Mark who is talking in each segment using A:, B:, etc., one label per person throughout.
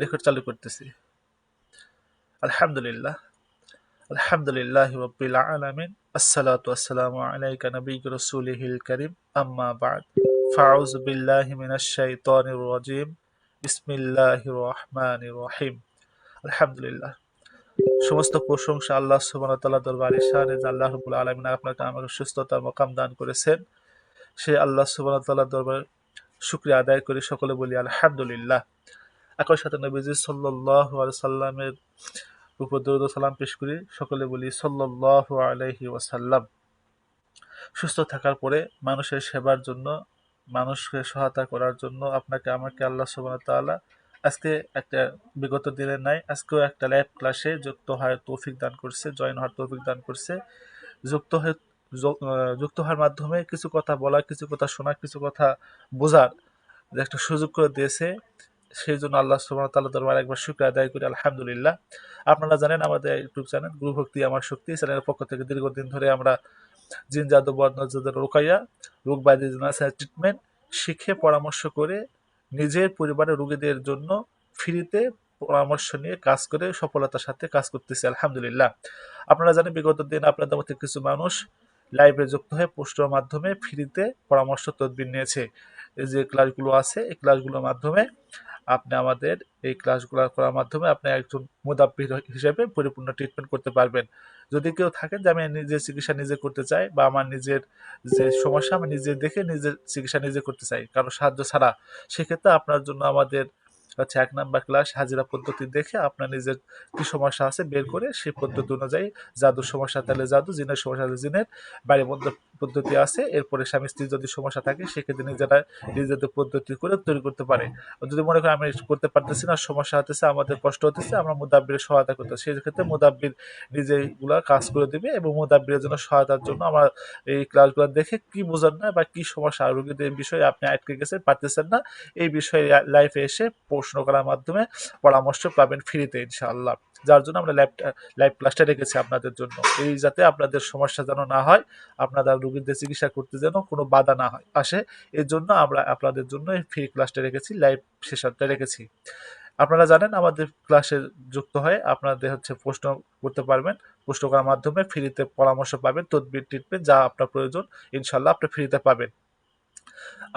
A: Record চালু করতেছি। আলহামদুলিল্লাহ, আলহামদুলিল্লাহি রাব্বিল আলামিন, আসসালাতু ওয়াসসালামু আলাইকা নাবিয়্যিকা রাসূলিহিল কারীম, আম্মা বা'দ, ফাআউযু বিল্লাহি মিনাশ শাইতানির রাজীম, বিসমিল্লাহির রহমানির রহিম। আলহামদুলিল্লাহ, সমস্ত প্রশংসা আল্লাহ সুবহানাহু ওয়া তাআলার দরবারে শানে যে আল্লাহ রাব্বুল আলামিন আপনাকে আমাকে সুস্থতার মাকাম দান করেছেন। সেই আল্লাহ সুবহানাহু ওয়া তাআলার দরবারে শুকরিয়া আদায় করে সকলে বলি আলহামদুলিল্লাহ। একই সাথে নবীজি সাল্লাল্লাহু আলাইহি সাল্লামের উপর দরুদ ও সালাম পেশ করি, সকলে বলি সাল্লাল্লাহু আলাইহি ওয়াসাল্লাম। সুস্থ থাকার পরে মানুষের সেবার জন্য, মানুষকে সহায়তা করার জন্য আপনাকে আমাকে আল্লাহ সুবহানাহু ওয়া তাআলা আজকে একটা, বিগত দিনের নাই আজকেও একটা লাইভ ক্লাসে যুক্ত হওয়ার তৌফিক দান করছে, জয়েন হওয়ার তৌফিক দান করছে। যুক্ত হয়ে যুক্ত হওয়ার মাধ্যমে কিছু কথা বলা, কিছু কথা শোনা, কিছু কথা বোঝার যে একটা সুযোগ করে দিয়েছে, সেই জন্য আল্লাহ সুবহানাহু ওয়া তাআলার দরবারে একবার শুকরিয়া আদায় করি আলহামদুলিল্লাহ। আপনারা জানেন আমাদের ইউটিউব চ্যানেল গুরু ভক্তি আমার শক্তি চ্যানেলের পক্ষ থেকে দীর্ঘদিন ধরে আমরা জিন জাদু বদনজরের রুকাইয়া, রোগ ব্যাধি ট্রিটমেন্ট শিখে পরামর্শ করে নিজের পরিবারের রোগীদের জন্য ফ্রিতে পরামর্শ নিয়ে কাজ করে সফলতার সাথে কাজ করতেছি আলহামদুলিল্লাহ। আপনারা জানেন বিগত দিন আপনাদের মধ্যে কিছু মানুষ লাইভে যুক্ত হয়ে পোস্টের মাধ্যমে ফ্রিতে পরামর্শ তদবির নিয়েছে। এই যে ক্লাসগুলো আছে এই ক্লাসগুলোর মাধ্যমে আপনি আমাদের এই ক্লাসগুলো করার মাধ্যমে আপনি একজন মুদাব্বির হিসেবে পরিপূর্ণ ট্রিটমেন্ট করতে পারবেন। যদি কেউ থাকেন যে আমি নিজের চিকিৎসা নিজে করতে চাই, বা আমার নিজের যে সমস্যা আমি নিজে দেখে নিজের চিকিৎসা নিজে করতে চাই কারো সাহায্য ছাড়া, সেক্ষেত্রে আপনার জন্য আমাদের হচ্ছে ১ নাম্বার ক্লাস হাজিরা পদ্ধতি দেখে আপনার নিজের কি সমস্যা আছে বের করে সেই পদ্ধতি অনুযায়ী, জাদুর সমস্যা তাহলে জাদু, জিনের সমস্যা তাহলে জিনের, বাড়ির মধ্যে পদ্ধতি আছে। এরপরে স্বামী স্ত্রীর যদি সমস্যা থাকে সেক্ষেত্রে নিজেরা নিজেদের পদ্ধতি করে তৈরি করতে পারে। যদি মনে করেন আমি করতে পারতেছি না, সমস্যা হতেছে, আমাদের কষ্ট হতেছে, আমরা মুদাব্বিরের সহায়তা করতে, সেই ক্ষেত্রে মুদাব্বির নিজেগুলা কাজ করে দিবে এবং মুদাব্বিরের জন্য সহায়তার জন্য আমরা এই ক্লাসগুলো দেখে কি বোঝেন না বা কি সমস্যা রোগীদের বিষয়ে আপনি আটকে গেছেন পারতেছেন না, এই বিষয়ে লাইফে এসে প্রশ্ন করার মাধ্যমে পরামর্শ পাবেন ফ্রিতে ইনশাআল্লাহ। যার জন্য আমরা লাইভ ক্লাসটা রেখেছি আপনাদের জন্য, এই যাতে আপনাদের সমস্যা যেন না হয়, আপনারা রোগীদের চিকিৎসা করতে যেন কোনো বাধা না হয় আসে, এর জন্য আমরা আপনাদের জন্য এই ফ্রি ক্লাসটা রেখেছি, লাইভ সেশনটা রেখেছি। আপনারা জানেন আমাদের ক্লাসে যুক্ত হয়ে আপনাদের হচ্ছে প্রশ্ন করতে পারবেন, প্রশ্ন করার মাধ্যমে ফ্রিতে পরামর্শ পাবেন, তদবির ট্রিটমেন্ট যা আপনার প্রয়োজন ইনশাল্লাহ আপনি ফ্রিতে পাবেন।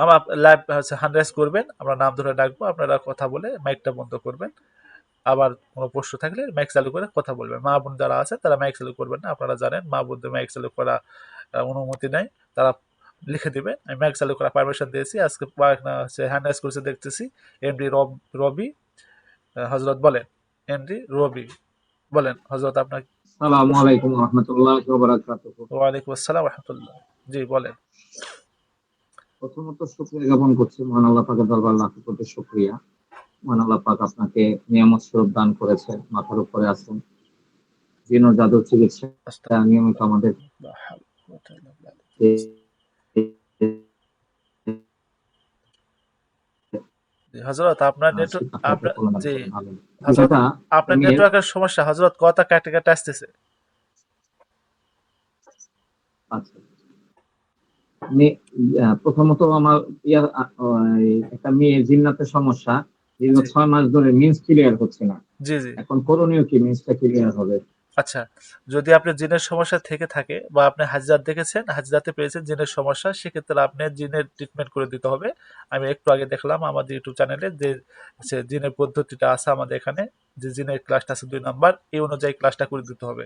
A: আমরা লাইভ হচ্ছে হ্যান্ড রাইজ করবেন, আমরা নাম ধরে ডাকবো, আপনারা কথা বলে মাইকটা বন্ধ করবেন। আবার কোনো প্রশ্ন থাকলে মাইক চালু করে কথা বলবেন। মা বোন যারা আছে তারা মাইক চালু করবেন না, আপনারা জানেন মা বোনদের মাইক চালু করা অনুমতি নাই, তারা লিখে দিবে। আমি মাইক চালু করার পারমিশন দিয়েছি। আজকে হচ্ছে হ্যান্ড রাইজ করেছে দেখতেছি এমডি রবি হজরত, বলেন এমডি রবি, বলেন হজরত আপনার
B: আসসালামু আলাইকুম ওয়া রাহমাতুল্লাহি ওয়া বারাকাতুহু।
A: ওয়া আলাইকুম আসসালাম ওয়া রাহমাতুল্লাহ। জি বলেন।
B: প্রথমত শুকরিয়া জ্ঞাপন করছি মহান আল্লাহ পাকের দরবারে লাখ কোটি শুকরিয়া। মহান আল্লাহ পাক আপনাকে নিয়ামত স্বরূপ দান করেছে, মাথার উপরে আছেন, জিন ও জাদুর চিকিৎসা নিয়মিত আমাদের
A: হযরত আপনার নেটওয়ার্ক,
B: আপনাকে
A: আপনার
B: কল্যাণ
A: জি
B: করেন। ভালো
A: হযরত
B: বিষয়টা
A: আপনার
B: মেয়ের
A: নেটওয়ার্কের সমস্যা হযরত, কথা কাটে কাটে আসতেছে।
B: আচ্ছা, প্রথমত আমার একটা মেয়ের জিন্নাতের সমস্যা, দীর্ঘ
A: জি
B: 6 মাস ধরে মিন্স ক্লিয়ার হচ্ছে না।
A: জি জি
B: এখন করণীয় কি মিন্সটা ক্লিয়ার হবে?
A: আচ্ছা, যদি আপনার জিনের সমস্যা থেকে থাকে বা আপনি হাজরাত দেখেছেন, হাজরাতে পেয়েছেন জিনের সমস্যা, সেক্ষেত্রে আপনি জিনের ট্রিটমেন্ট করে দিতে হবে। আমি একটু আগে দেখলাম আমাদের ইউটিউব চ্যানেলে যে জিনের পদ্ধতিটা আছে আমাদের এখানে, যে জিনের ক্লাসটা আছে 2 নাম্বার, এই অনুযায়ী ক্লাসটা করে দিতে হবে।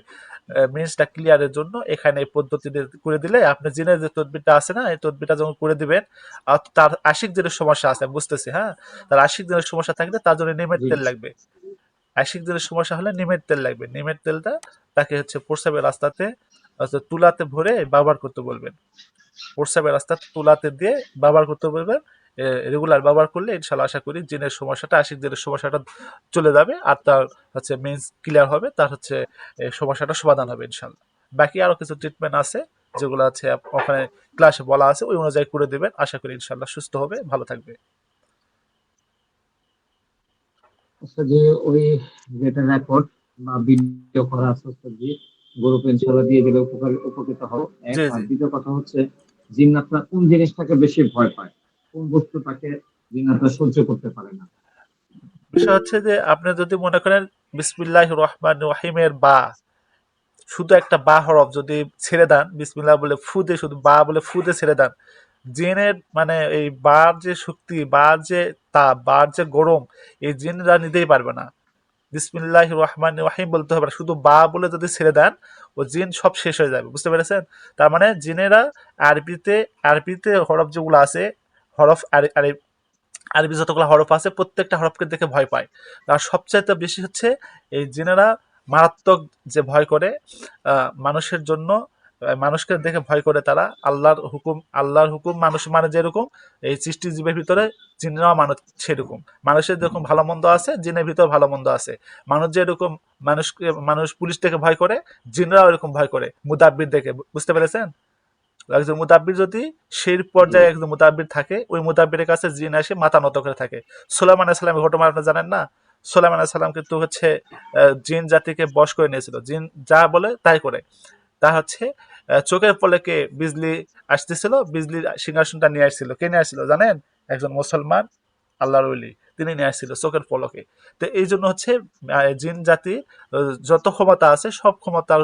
A: মিন্সটা ক্লিয়ারের জন্য এখানে এই পদ্ধতি করে দিলে আপনি জিনের যে তদবিরটা আছে না, এই তদবিরটা যখন করে দিবেন, আর তার আশিক জিনের সমস্যা আছে আমি বুঝতেছি, হ্যাঁ, তার আশিক জিনের সমস্যা থাকলে তার জন্য নিমের
B: জি
A: তেল লাগবে। আশিক দিনের সমস্যা হলে নিমের তেল লাগবে। নিমের তেলটা তাকে হচ্ছে প্রস্রাবের রাস্তাতে তুলাতে ভরে ব্যবহার করতে বলবেন। প্রস্রাবের রাস্তাতে তুলাতে দিয়ে ব্যবহার করতে বলবেন। রেগুলার ব্যবহার করলে ইনশাল্লাহ আশা করি জিনের সমস্যাটা, আশিক দিনের সমস্যাটা চলে যাবে, আর তার হচ্ছে মেন্স ক্লিয়ার হবে, তার হচ্ছে সমস্যাটা সমাধান হবে ইনশাল্লাহ। বাকি আরো কিছু ট্রিটমেন্ট আছে যেগুলো আছে ওখানে ক্লাসে বলা আছে, ওই অনুযায়ী করে দেবেন, আশা করি ইনশাল্লাহ সুস্থ হবে, ভালো থাকবে।
B: আচ্ছা, যে ওই যেটা রেকর্ড বা ভিডিও করা আছে যে গ্রুপ ইনশাআল্লাহ দিয়ে দিলে উপকৃত হও। এক
A: জি
B: আর
A: জি
B: দ্বিতীয় কথা হচ্ছে জিন্নাতরা কোন জিনিসটাকে বেশি ভয় পায়, কোন বস্তুটাকে জিন্নাতরা সহ্য করতে পারে না?
A: বিষয় হচ্ছে যে আপনি যদি মনে করেন বিসমিল্লাহ রহমান রহিমের বা, শুধু একটা বা হরফ যদি ছেড়ে দেন, বিসমিল্লাহ বলে ফু দিয়ে, শুধু বা বলে ফু দিয়ে ছেড়ে দেন, জিনের মানে এই বার যে শক্তি, বার যে তাপ, বার যে গরম, এই জিনরা নিতেই পারবে না। বিসমিল্লাহ রহমান রহিম বলতে হবে না, শুধু বা বলে যদি ছেড়ে দেন, ও জিন সব শেষ হয়ে যাবে, বুঝতে পেরেছেন? তার মানে জিনেরা আরবিতে, আরবিতে হরফ যেগুলো আছে, হরফ আরবি যতগুলো হরফ আছে প্রত্যেকটা হরফকে দেখে ভয় পায়। আর সবচাইতে বেশি হচ্ছে এই জিনেরা মারাত্মক যে ভয় করে মানুষের জন্য, মানুষকে দেখে ভয় করে তারা। আল্লাহর হুকুম, আল্লাহর হুকুম মানুষ মানে যেরকম, এই সৃষ্টিজীবের ভিতরে জিনেরাও মানুষ সেরকম। মানুষের যেরকম ভালো মন্দ আছে, জিনের ভিতর ভালো মন্দ আছে। মানুষ যেরকম মানুষকে, মানুষ পুলিশ থেকে ভয় করে, জিনরাও এরকম ভয় করে মুদাব্বির দেখে, বুঝতে পেরেছেন? একজন মুদাব্বির যদি সেই
B: জি।
A: পর্যায়ে একজন মুদাব্বির থাকে, ওই মুদাব্বিরের কাছে জিন এসে মাথা নত করে থাকে। সুলাইমান আলাইহিস সালামের ঘটনা আপনি জানেন না? সুলাইমান আলাইহিস সালাম কিন্তু হচ্ছে জিন জাতিকে বশ করে নিয়েছিল। জিন যা বলে তাই করে। তা হচ্ছে চোখের পলকে বিজলি আসতেছিল, বিজলির সিংহাসনটা নিয়ে আসছিল। কে নিয়ে আসছিল জানেন? একজন মুসলমান আল্লাহর ওলি, তিনি নিয়ে আসছিল চোখের পলকে। তো এই জন্য হচ্ছে জিন জাতি যত ক্ষমতা আছে সব ক্ষমতার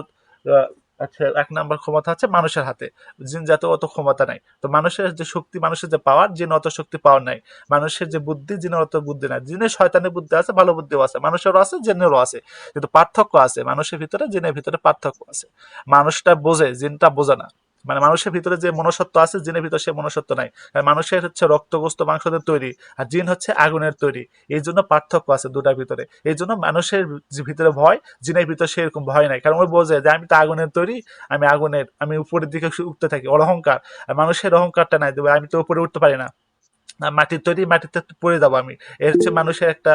A: আচ্ছা, এক নাম্বার ক্ষমতা হচ্ছে মানুষের হাতে। জিন জাতীয় অত ক্ষমতা নাই। তো মানুষের যে শক্তি, মানুষের যে পাওয়ার, জিন অত শক্তি পাওয়ার নাই। মানুষের যে বুদ্ধি, জিনের অত বুদ্ধি নাই। জিনের শয়তানের বুদ্ধি আছে, ভালো বুদ্ধিও আছে, মানুষেরও আছে, জিনেরও আছে। কিন্তু পার্থক্য আছে, মানুষের ভিতরে জিনের ভিতরে পার্থক্য আছে। মানুষটা বোঝে, জিনটা বোঝে না। মানে মানুষের ভিতরে যে মনুষ্যত্ব আছে, জিনের ভিতরে সে মনুষ্যত্ব নাই। আর মানুষের হচ্ছে রক্তগ্রস্ত মাংসদের তৈরি, আর জিন হচ্ছে আগুনের তৈরি। এই জন্য পার্থক্য আছে দুটার ভিতরে। এই জন্য মানুষের যে ভিতরে ভয়, জিনের ভিতরে সেরকম ভয় নাই, কারণ ওই বোঝে যে আমি তো আগুনের তৈরি, আমি আগুনের, আমি উপরের দিকে উঠতে থাকি, ওর অহংকার। আর মানুষের অহংকারটা নাই, দেবে আমি তো উপরে উঠতে পারি না, মাটির তৈরি, মাটিতে পড়ে যাবো আমি। এর হচ্ছে মানুষের একটা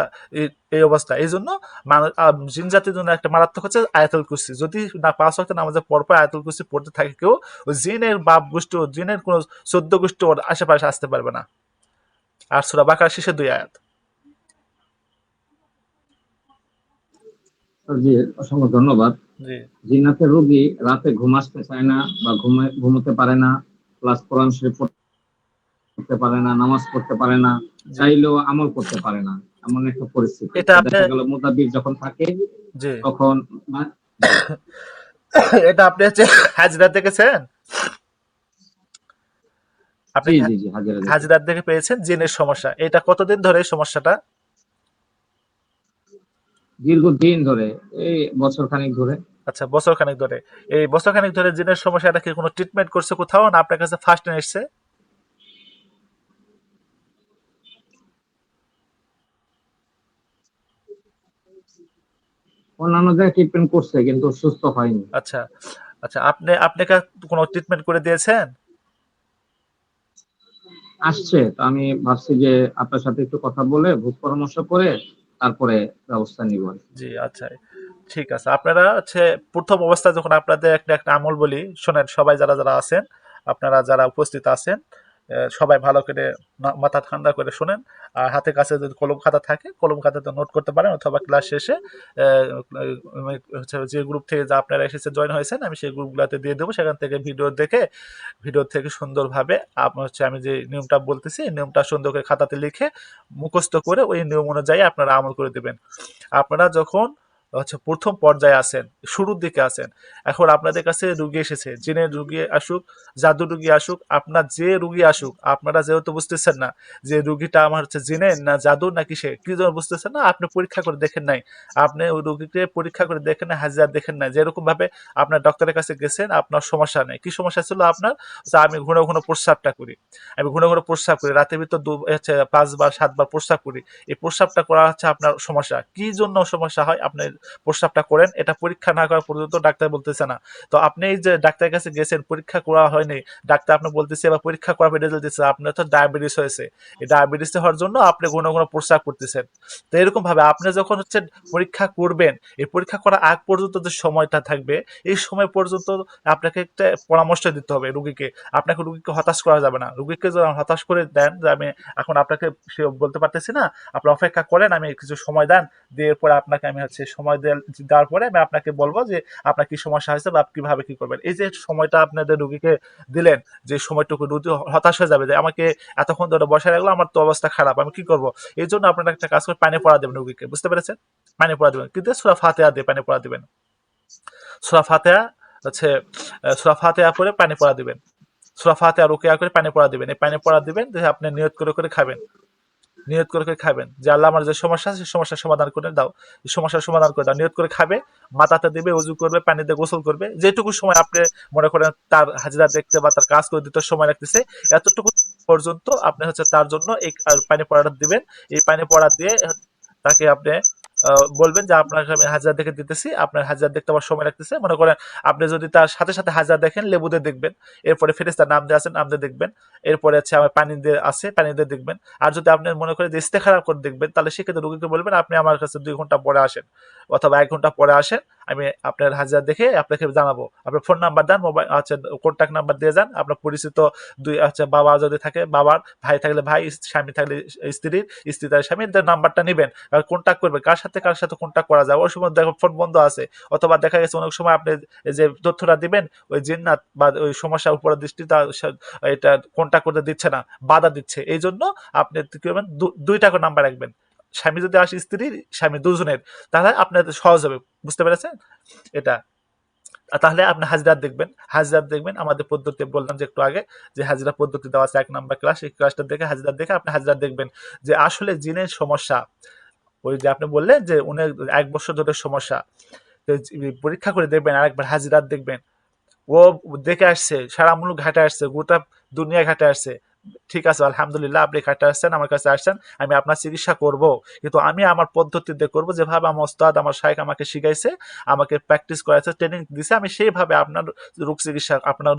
A: এই অবস্থা। এই জন্য মানুষ, জিন জাতির জন্য একটা মারাত্মক হচ্ছে আয়াতুল কুরসি। যদি না 5 ওয়াক্ত নামাজের পরপর আয়াতুল কুরসি পড়তে থাকে কেউ, ওই জিনের বাপ গোষ্ঠী, জিনের কোনো 14 গোষ্ঠী ওর আশেপাশে আসতে পারবে না। আর সূরা বাকারার শেষে 2 আয়াত।
B: জি, অসংখ্য ধন্যবাদ।
A: জি,
B: জিন্নাতের রোগী রাতে ঘুম আসতে চায় না, বা ঘুমোতে পারে না, প্লাস কোরআন শরীফ পড়তে পারে না, নামাজ পড়তে পারে না,
A: জি।
B: চাইলেও আমল করতে পারে না, এমন একটা পরিস্থিতি।
A: এটা
B: তো
A: আপনি,
B: দেখা গেল মুতাবির যখন থাকে
A: জি,
B: তখন জি।
A: এটা আপনি হচ্ছে হাজরা দেখেছেন? আপনি
B: জি
A: কি
B: জি জি হাজারে দেখেছি।
A: হাজরার দেখে পেয়েছেন জিনের সমস্যা? এটা কতদিন ধরে এই সমস্যাটা?
B: দীর্ঘদিন ধরে, এই বছর খানিক ধরে।
A: আচ্ছা, বছর খানেক ধরে। এই বছর খানেক ধরে জিনের সমস্যাটা কি কোনো ট্রিটমেন্ট করছে কোথাও, না আপনার কাছে ফার্স্ট টাইম এসছে?
B: অন্যান্য জায়গায় ট্রিটমেন্ট করছে কিন্তু সুস্থ হয়নি।
A: আচ্ছা, আচ্ছা, আপনি আপনাকে কোনো ট্রিটমেন্ট করে দিয়েছেন?
B: আসছে, তো আমি ভাবছি যে আপনার সাথে একটু কথা বলে ভোগ পরামর্শ করে তারপরে ব্যবস্থা নিব আর কি।
A: জি, আচ্ছা, ঠিক আছে। আপনারা হচ্ছে প্রথম অবস্থায় যখন আপনাদের একটা একটা আমল বলি, শোনেন সবাই যারা যারা আছেন, আপনারা যারা উপস্থিত আছেন, সবাই ভালো করে মাথা ঠান্ডা করে শোনেন। আর হাতের কাছে যদি কলম খাতা থাকে, কলম খাতাতে নোট করতে পারেন, অথবা ক্লাস শেষে হচ্ছে যে গ্রুপ থেকে যা আপনারা এসেছে জয়েন হয়েছেন, আমি সেই গ্রুপগুলোতে দিয়ে দেবো, সেখান থেকে ভিডিও দেখে, ভিডিও থেকে সুন্দরভাবে আপনার হচ্ছে আমি যে নিয়মটা বলতেছি, এই নিয়মটা সুন্দর করে খাতাতে লিখে মুখস্থ করে ওই নিয়ম অনুযায়ী আপনারা আমল করে দেবেন। আপনারা যখন হচ্ছে প্রথম পর্যায়ে আছেন, শুরুর দিকে আছেন, এখন আপনাদের কাছে রুগী এসেছে, জিনের রুগী আসুক, জাদু রুগী আসুক, আপনার যে রুগী আসুক, আপনারা যেহেতু বুঝতেছেন না যে রুগীটা আমার হচ্ছে জিনের না জাদুর না কিসে, কি জন্য বুঝতেছেন না, আপনি পরীক্ষা করে দেখেন নাই। আপনি ওই রুগীকে পরীক্ষা করে দেখেন না, হাজিরা দেখেন নাই, যেরকম ভাবে আপনার ডক্টরের কাছে গেছেন, আপনার সমস্যা নেই। কি সমস্যা ছিল আপনার? যে আমি ঘন ঘন প্রস্রাবটা করি, আমি ঘন ঘন প্রস্রাব করি, রাতের ভিতর হচ্ছে 5 বার 7 বার প্রস্রাব করি। এই প্রস্রাবটা করা হচ্ছে আপনার সমস্যা। কি জন্য সমস্যা হয় আপনি প্রস্রাবটা করেন, এটা পরীক্ষা না করা পর্যন্ত ডাক্তার বলতেছে না। তো আপনি এই যে ডাক্তারের কাছে গেছেন, পরীক্ষা করা হয়নি, ডাক্তার আপনি বলতেছে বা পরীক্ষা করার রেজাল্ট দিচ্ছে আপনার তো ডায়াবেটিস হয়েছে। এই ডায়াবেটিস হওয়ার জন্য আপনি ঘন ঘন প্রস্রাব করতেছেন। তো এরকম ভাবে আপনি যখন হচ্ছে পরীক্ষা করবেন, এই পরীক্ষা করার আগ পর্যন্ত যে সময়টা থাকবে, এই সময় পর্যন্ত আপনাকে একটা পরামর্শ দিতে হবে রুগীকে। আপনাকে রুগীকে হতাশ করা যাবে না। রুগীকে যদি হতাশ করে দেন যে আমি এখন আপনাকে সে বলতে পারতেছি না, আপনি অপেক্ষা করেন, আমি কিছু সময় দেন, দিয়ে এরপরে আপনাকে আমি সময় দেওয়ার পরে আমি আপনাকে বলবো যে আপনার কি সমস্যা হয়েছে বা কিভাবে কি করবেন। এই যে সময়টা আপনাদের রুগীকে দিলেন, যে সময়টুকু রুগী হতাশ হয়ে যাবে যে আমাকে এতক্ষণ ধরে বসে রাখলো, আমার তো অবস্থা খারাপ, আমি কি করবো। এই জন্য আপনারা একটা কাজ করে পানি পড়া দেবেন রুগীকে, বুঝতে পেরেছেন? পানি পড়া দেবেন, কিন্তু সূরা ফাতিহা দিয়ে পানি পড়া দিবেন। সূরা ফাতিহা হচ্ছে সূরা ফাতিহা পড়ে পানি পড়া দিবেন। সূরা ফাতিহা রুকিয়া করে পানি পড়া দিবেন। এই পানি পড়া দিবেন যে আপনি নিয়ত করে করে খাবেন। নিয়ত করে করে খাবেন যে আল্লাহ আমার যে সমস্যা আছে সেই সমস্যার সমাধান করে দাও, এই সমস্যার সমাধান করে দাও। নিয়ত করে খাবে, মাথাতে দিবে, উজু করবে, পানি দিয়ে গোসল করবে। যেটুকু সময় আপনি মনে করেন তার হাজিরা দেখতে বা তার কাজ করে দিতে সময় লাগতেছে, এতটুকু পর্যন্ত আপনি তার জন্য এই পানি পড়াটা দিবেন। এই পানি পড়া দিয়ে তাকে আপনি বলবেন যে আপনাকে আমি হাজিরা দেখে দিতেছি, আপনার হাজিরা দেখতে আমার সময় লাগতেছে। মনে করেন আপনি যদি তার সাথে সাথে হাজিরা দেখেন, লেবু দিয়ে দেখবেন, এরপরে ফেরেশতার নাম দিয়ে আছে, নাম দিয়ে দেখবেন, এরপরে আমার পানি দিয়ে আছে, পানি দিয়ে দেখবেন। আর যদি আপনি মনে করেন যে ইস্তেখারা করে দেখবেন, তাহলে সেক্ষেত্রে রোগীকে বলবেন আপনি আমার কাছে 2 ঘন্টা পরে আসেন অথবা 1 ঘন্টা পরে আসেন, আমি আপনার হাজিরা দেখে আপনাকে জানাবো। আপনার ফোন নাম্বার দেন, মোবাইল কন্ট্যাক্ট নাম্বার দিয়ে যান, আপনার পরিচিত দুই বাবা যদি থাকে বাবার, ভাই থাকলে ভাই, স্বামী থাকলে স্ত্রীর, স্ত্রী থাকলে স্বামীর নাম্বারটা নেবেন আর কন্ট্যাক্ট করবেন। কার সাথে কন্ট্যাক্ট করা যায়, ওই সময় দেখো ফোন বন্ধ আছে, অথবা দেখা গেছে অনেক সময় আপনি যে তথ্যটা দিবেন ওই জিন্নাত বা ওই সমস্যার উপর দৃষ্টি এটা কন্ট্যাক্ট করতে দিচ্ছে না, বাধা দিচ্ছে। এই জন্য আপনি কি করবেন, দুইটা করে নাম্বার রাখবেন। স্বামী যদি আসে, স্ত্রী স্বামী দুজনের, তাহলে আপনার সহজ হবে, বুঝতে পেরেছেন এটা। তাহলে আপনি হাজিরাত দেখবেন, হাজিরাত দেখবেন আমাদের পদ্ধতি বললাম যে একটু আগে, যে হাজিরা পদ্ধতি দেওয়া আছে 1 নম্বর ক্লাস, এই ক্লাসটা দেখে হাজিরাত দেখে আপনি হাজিরাত দেখবেন যে আসলে জিনের সমস্যা। ওই যে আপনি বললেন যে উনি 1 বছর ধরে সমস্যা, তো পরীক্ষা করে দেখবেন, আরেকবার হাজিরাত দেখবেন। ও দেখে আসছে, সারা মুলুক ঘাটে আসছে, গোটা দুনিয়া ঘাটে আসছে। ঠিক আছে, আলহামদুলিল্লাহ, আপনি ঘাটে আসছেন, আমার কাছে আসছেন, আমি আপনার চিকিৎসা করব, কিন্তু আমি আমার পদ্ধতিতে করব, যেভাবে আমার ওস্তাদ আমার শাইখ আমাকে শিখাইছে, আমাকে প্র্যাকটিস করাইছে, ট্রেনিং দিছে, আমি সেইভাবে আপনার রোগ চিকিৎসা, আপনার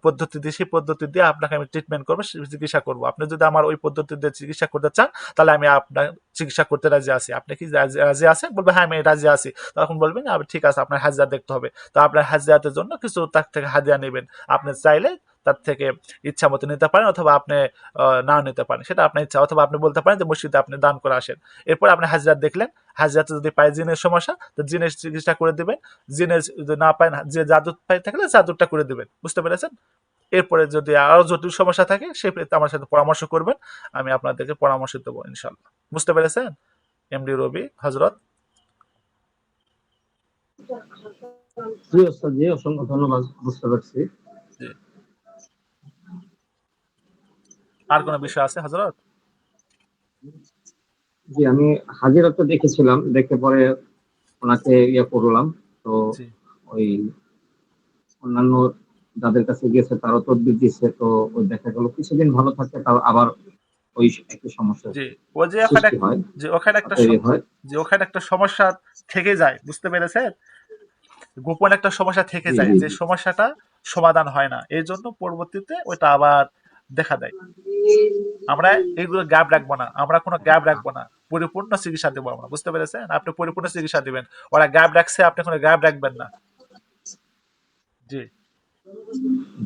A: পদ্ধতি দিয়ে, সেই পদ্ধতি দিয়ে আপনাকে আমি ট্রিটমেন্ট করবো, চিকিৎসা করব। আপনি যদি আমার ওই পদ্ধতিতে চিকিৎসা করতে চান, তাহলে আমি আপনার চিকিৎসা করতে রাজি আছি। আপনি কি রাজি আছেন? বলবে হ্যাঁ আমি রাজি আছি। তখন বলবেন ঠিক আছে, আপনার হাজিরা দেখতে হবে। তো আপনার হাজিরাতের জন্য কিছু তার থেকে হাদিয়া নেবেন। আপনি চাইলে তার থেকে ইচ্ছা মতো নিতে পারেন, অথবা আপনি নাও নিতে পারেন, সেটা আপনার ইচ্ছা। অথবা আপনি বলতে পারেন যে মসজিদে আপনি দান করে আসেন। এরপর আপনি হাজিরাত দেখলেন, হাজিরাতে যদি পায় জিনের সমস্যা, তো জিনের চিকিৎসা করে দিবেন। জিনের যদি না পায়, যে জাদুর পাই থাকলে জাদুরটা করে দিবেন, বুঝতে পেরেছেন? এরপরে যদি আরো জটিল সমস্যা থাকে, সেক্ষেত্রে আমার সাথে পরামর্শ করবেন, আমি আপনাদেরকে পরামর্শ দেবো ইনশাল্লাহ। বুঝতে পেরেছেন এমডি রবি হজরত?
B: জি ওস্তাদ, জি অসংখ্য ধন্যবাদ, বুঝতে পারছি।
A: জি। আর কোনো বিষয় আছে হজরত?
B: জি, আমি হাজিরাটা দেখেছিলাম, দেখে পরে ওনাকে ইয়ে করলাম। তো
A: জি
B: ওই অন্যান্য যাদের কাছে গিয়েছে তারও তদবির দিচ্ছে, তো ওই দেখা গেল কিছুদিন ভালো থাকে, তাও আবার ওই একই সমস্যার
A: জি। ও যে ওখানে,
B: সৃষ্টি হয়
A: যে ওখানে
B: বা
A: একটা
B: তৈরি হয়।
A: যে ওখানে একটা সমস্যা থেকে যায়, বুঝতে পেরেছেন? গোপন একটা সমস্যা থেকে
B: জি
A: যায়,
B: জি
A: যে সমস্যাটা সমাধান হয় না, এই জন্য পরবর্তীতে ওইটা আবার দেখা দেয়। আমরা এইগুলো গ্যাপ রাখবো না, আমরা কোনো গ্যাপ রাখবো না, পরিপূর্ণ চিকিৎসা দেবো আমরা, বুঝতে পেরেছেন? আপনি পরিপূর্ণ চিকিৎসা দিবেন। ওরা গ্যাপ রাখছে, আপনি কোনো গ্যাপ রাখবেন না। জি,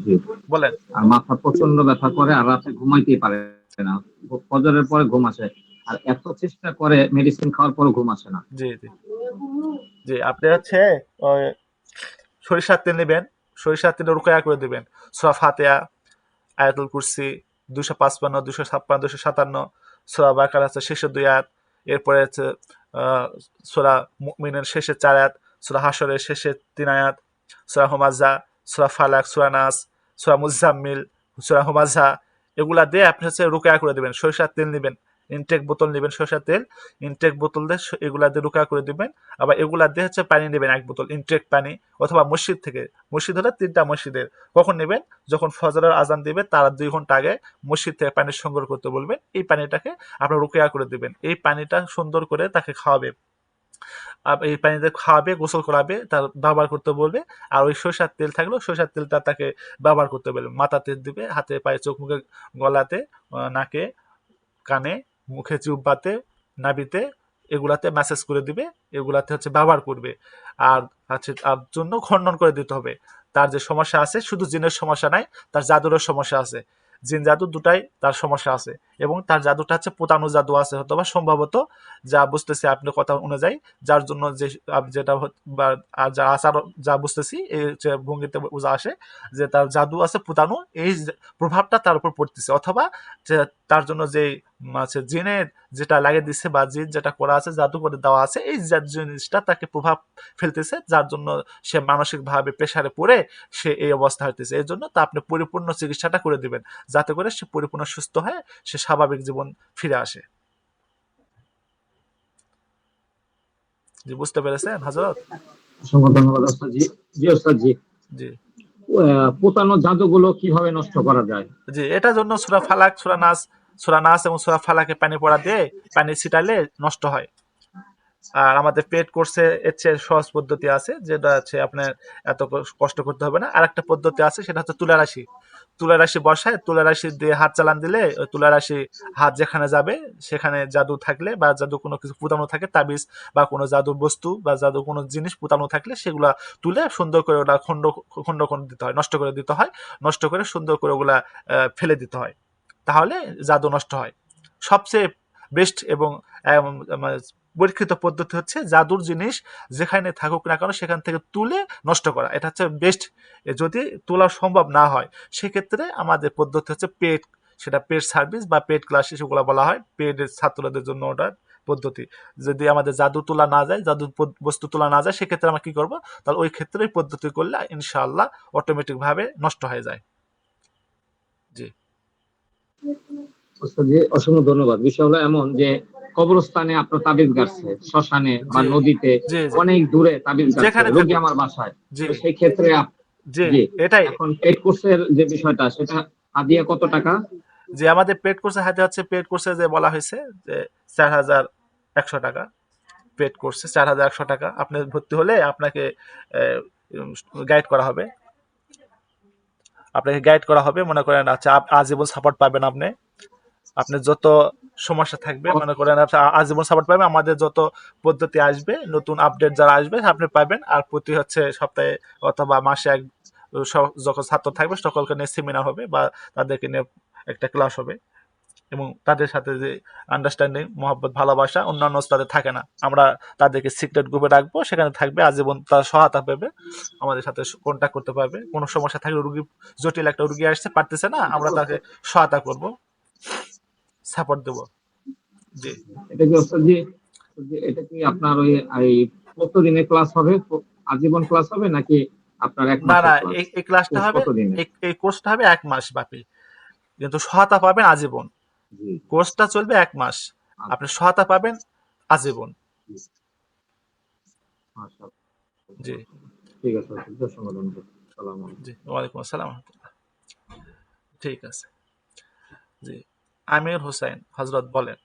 B: জি।
A: বলেন।
B: আর মাথা প্রচন্ড ব্যথা করে, আর রাতে ঘুমাইতেই পারে না, ফজরের পরে ঘুম আসে, আর এত চেষ্টা করে মেডিসিন খাওয়ার পরও ঘুম আসে না।
A: জি জি জি। আপনি ওই সরিষার তেল নেবেন, সরিষার তেল রুকায়া করে দিবেন। সূরা ফাতিহা, আয়াতুল কুরসি, 255, 256, 257, সূরা বাকারা শেষের 2 আয়াত, এরপরে সূরা মুমিনের শেষের 4 আয়াত, সূরা হাশরের শেষের 3 আয়াত, সূরা হুমাযা, সূরা ফালাক, সূরা নাস, সূরা মুজাম্মিল, সূরা হুমাযা, এগুলা দিয়ে আপনি রুকায়া করে দিবেন। সরিষার তেল নিবেন, ইনটেক বোতল নিবেন, সরিষার তেল ইনটেক বোতল দিয়ে এগুলা দিয়ে রুকায়া করে দিবেন। আবার এগুলা দিয়ে পানি নেবেন 1 বোতল ইনটেক পানি, অথবা মসজিদ থেকে, মসজিদ হলে 3টা মসজিদের, কখন নেবেন? যখন ফজরের আজান দিবে তার 2 ঘন্টা আগে মসজিদ থেকে পানি সংগ্রহ করতে বলবেন। এই পানিটাকে আপনার রুকিয়া করে দিবেন। এই পানিটা সুন্দর করে তাকে খাওয়াবে, এই পানিতে খাওয়াবে, গোসল করাবে, তার ব্যবহার করতে বলবে। আর ওই সরিষার তেল থাকলেও সরিষার তেলটা তাকে ব্যবহার করতে বলবে। মাথা তেল দিবে, হাতে পায়ে, চোখ মুখে, গলাতে, নাকে, কানে, মুখে, জিহ্বাতে, নাভিতে, এগুলাতে ম্যাসেজ করে দিবে, এগুলাতে ব্যবহার করবে। আর তার জন্য খণ্ডন করে দিতে হবে। তার যে সমস্যা আছে, শুধু জিনের সমস্যা নাই, তার জাদুরের সমস্যা আছে। জিন জাদু দুটাই তার সমস্যা আছে, এবং তার জাদুটা হচ্ছে পোতানো জাদু আছে, অথবা সম্ভবত যা বুঝতেছি আপনার কথা অনুযায়ী, যার জন্য যে যেটা বা যা আচার যা বুঝতেছি এই যে ভঙ্গিতে বোঝা আসে যে তার জাদু আছে পোতানো, এই প্রভাবটা তার উপর পড়তেছে, অথবা যে তার জন্য যে জিনের যেটা লাগিয়ে দিচ্ছে বা জিন যেটা করা আছে, জাদু করে দেওয়া আছে, এই জিনিসটা তাকে প্রভাব ফেলতেছে, যার জন্য সে মানসিকভাবে প্রেসারে পড়ে সে এই অবস্থা হইতেছে। এই জন্য তা আপনি পরিপূর্ণ চিকিৎসাটা করে দিবেন, যাতে করে সে পরিপূর্ণ সুস্থ হয়ে সে স্বাভাবিক জীবন ফিরে আসে। জি, বুঝতে পেরেছেন হযরত?
B: অসংখ্য ধন্যবাদ ওস্তাদ জি। জি ওস্তাদ জি,
A: জি,
B: পোতানো জাদুগুলো কিভাবে নষ্ট করা যায়?
A: জি, এটার জন্য সূরা ফালাক, সূরা নাস এবং সূরা ফালাকে পানি পড়া দিয়ে পানি ছিটালে নষ্ট হয়। আর আমাদের পেড কোর্সে এর চেয়ে সহজ পদ্ধতি আছে, যেটা হচ্ছে আপনার এত কষ্ট করতে হবে না। আর একটা পদ্ধতি আছে, সেটা হচ্ছে তুলা রাশি। তুলা রাশি বসায়, তুলা রাশি দিয়ে হাত চালান দিলে ওই তুলা রাশি হাত যেখানে যাবে সেখানে জাদু থাকলে বা জাদু কোনো কিছু পুতানো থাকে, তাবিজ বা কোনো জাদুর বস্তু বা জাদু কোনো জিনিস পুতানো থাকলে সেগুলা তুলে সুন্দর করে ওটা খণ্ড খণ্ড খণ্ড দিতে হয়, নষ্ট করে দিতে হয়, নষ্ট করে সুন্দর করে ওগুলা ফেলে দিতে হয়, তাহলে জাদু নষ্ট হয়। সবচেয়ে বেস্ট এবং মানে পরীক্ষিত পদ্ধতি হচ্ছে জাদুর জিনিস যেখানে থাকুক না কেন সেখান থেকে তুলে নষ্ট করা, এটা হচ্ছে বেস্ট। যদি তোলা সম্ভব না হয় সেক্ষেত্রে আমাদের পদ্ধতি হচ্ছে পেড, সেটা পেড সার্ভিস বা পেড ক্লাস সেগুলো বলা হয়, পেড ছাত্রদের জন্য ওটা পদ্ধতি। যদি আমাদের জাদু তোলা না যায়, জাদু বস্তু তোলা না যায়, সেক্ষেত্রে আমরা কি করব, তাহলে ওই ক্ষেত্রে ওই পদ্ধতি করলে ইনশাআল্লাহ অটোমেটিক ভাবে নষ্ট হয়ে যায়। জি,
B: ওস্তাদ জি অসংখ্য ধন্যবাদ। বিষয় হলো এমন যে কবরস্থানে আপনার তাবিজ গাড়ছে, শ্মশানে বা
A: জি,
B: নদীতে
A: জি, জি,
B: অনেক দূরে তাবিজ গাড়ছে,
A: যেখানে
B: রোগী
A: থাকুক।
B: আমার বাসায়।
A: জি,
B: তো সেই ক্ষেত্রে
A: জি,
B: জি,
A: এটাই।
B: এখন পেড কোর্সের যে বিষয়টা সেটা হাদিয়া কত টাকা?
A: যে আমাদের পেড কোর্সে হাতে হচ্ছে, পেড কোর্সে যে বলা হয়েছে যে 4100 টাকা। পেড কোর্সে 4100 টাকা আপনি ভর্তি হলে আপনাকে গাইড করা হবে, আপনাকে গাইড করা হবে, মনে করেন আচ্ছা আজীবন সাপোর্ট পাবেন আপনি। আপনি যত সমস্যা থাকবে মনে করেন আপনি আজীবন সাপোর্ট পাবেন, আমাদের যত পদ্ধতি আসবে নতুন আপডেট যারা আসবে আপনি পাবেন। আর প্রতি হচ্ছে সপ্তাহে অথবা মাসে যখন ছাত্র থাকবে সকলকে নিয়ে সেমিনার হবে বা তাদেরকে নিয়ে একটা ক্লাস হবে, এবং তাদের সাথে যে আন্ডারস্ট্যান্ডিং মহব্বত ভালোবাসা অন্যান্য তাদের থাকে না, আমরা তাদেরকে সিক্রেট গ্রুপে রাখবো, সেখানে থাকবে আজীবন, তার সহায়তা পাবে, আমাদের সাথে কন্ট্যাক্ট করতে পারবে। কোনো সমস্যা থাকলে রুগী, জটিল একটা রুগী আসছে পারতেছে না, আমরা তাকে সহায়তা করব, সাপোর্ট দেবো। জি,
B: এটা কি ওস্তাদ জি, এটা কি আপনার ওই এই কতদিনের ক্লাস হবে? আজীবন ক্লাস হবে নাকি আপনার এক
A: না
B: মাসের
A: না,
B: ক্লাস?
A: এই ক্লাসটা
B: কোর্স
A: হবে,
B: কতদিনের?
A: এই কোর্সটা হবে 1 মাস ব্যাপী, কিন্তু সহায়তা পাবেন আজীবন।
B: জি,
A: কোর্সটা চলবে 1 মাস, আপনি
B: আচ্ছা,
A: সহায়তা পাবেন আজীবন।
B: জি, মাশাআল্লাহ।
A: জি,
B: ঠিক আছে, অসংখ্য ধন্যবাদ। সালাম।
A: জি, ওয়ালাইকুম আসসালাম। ঠিক আছে। জি, আমির হোসেন হজরত বলেন।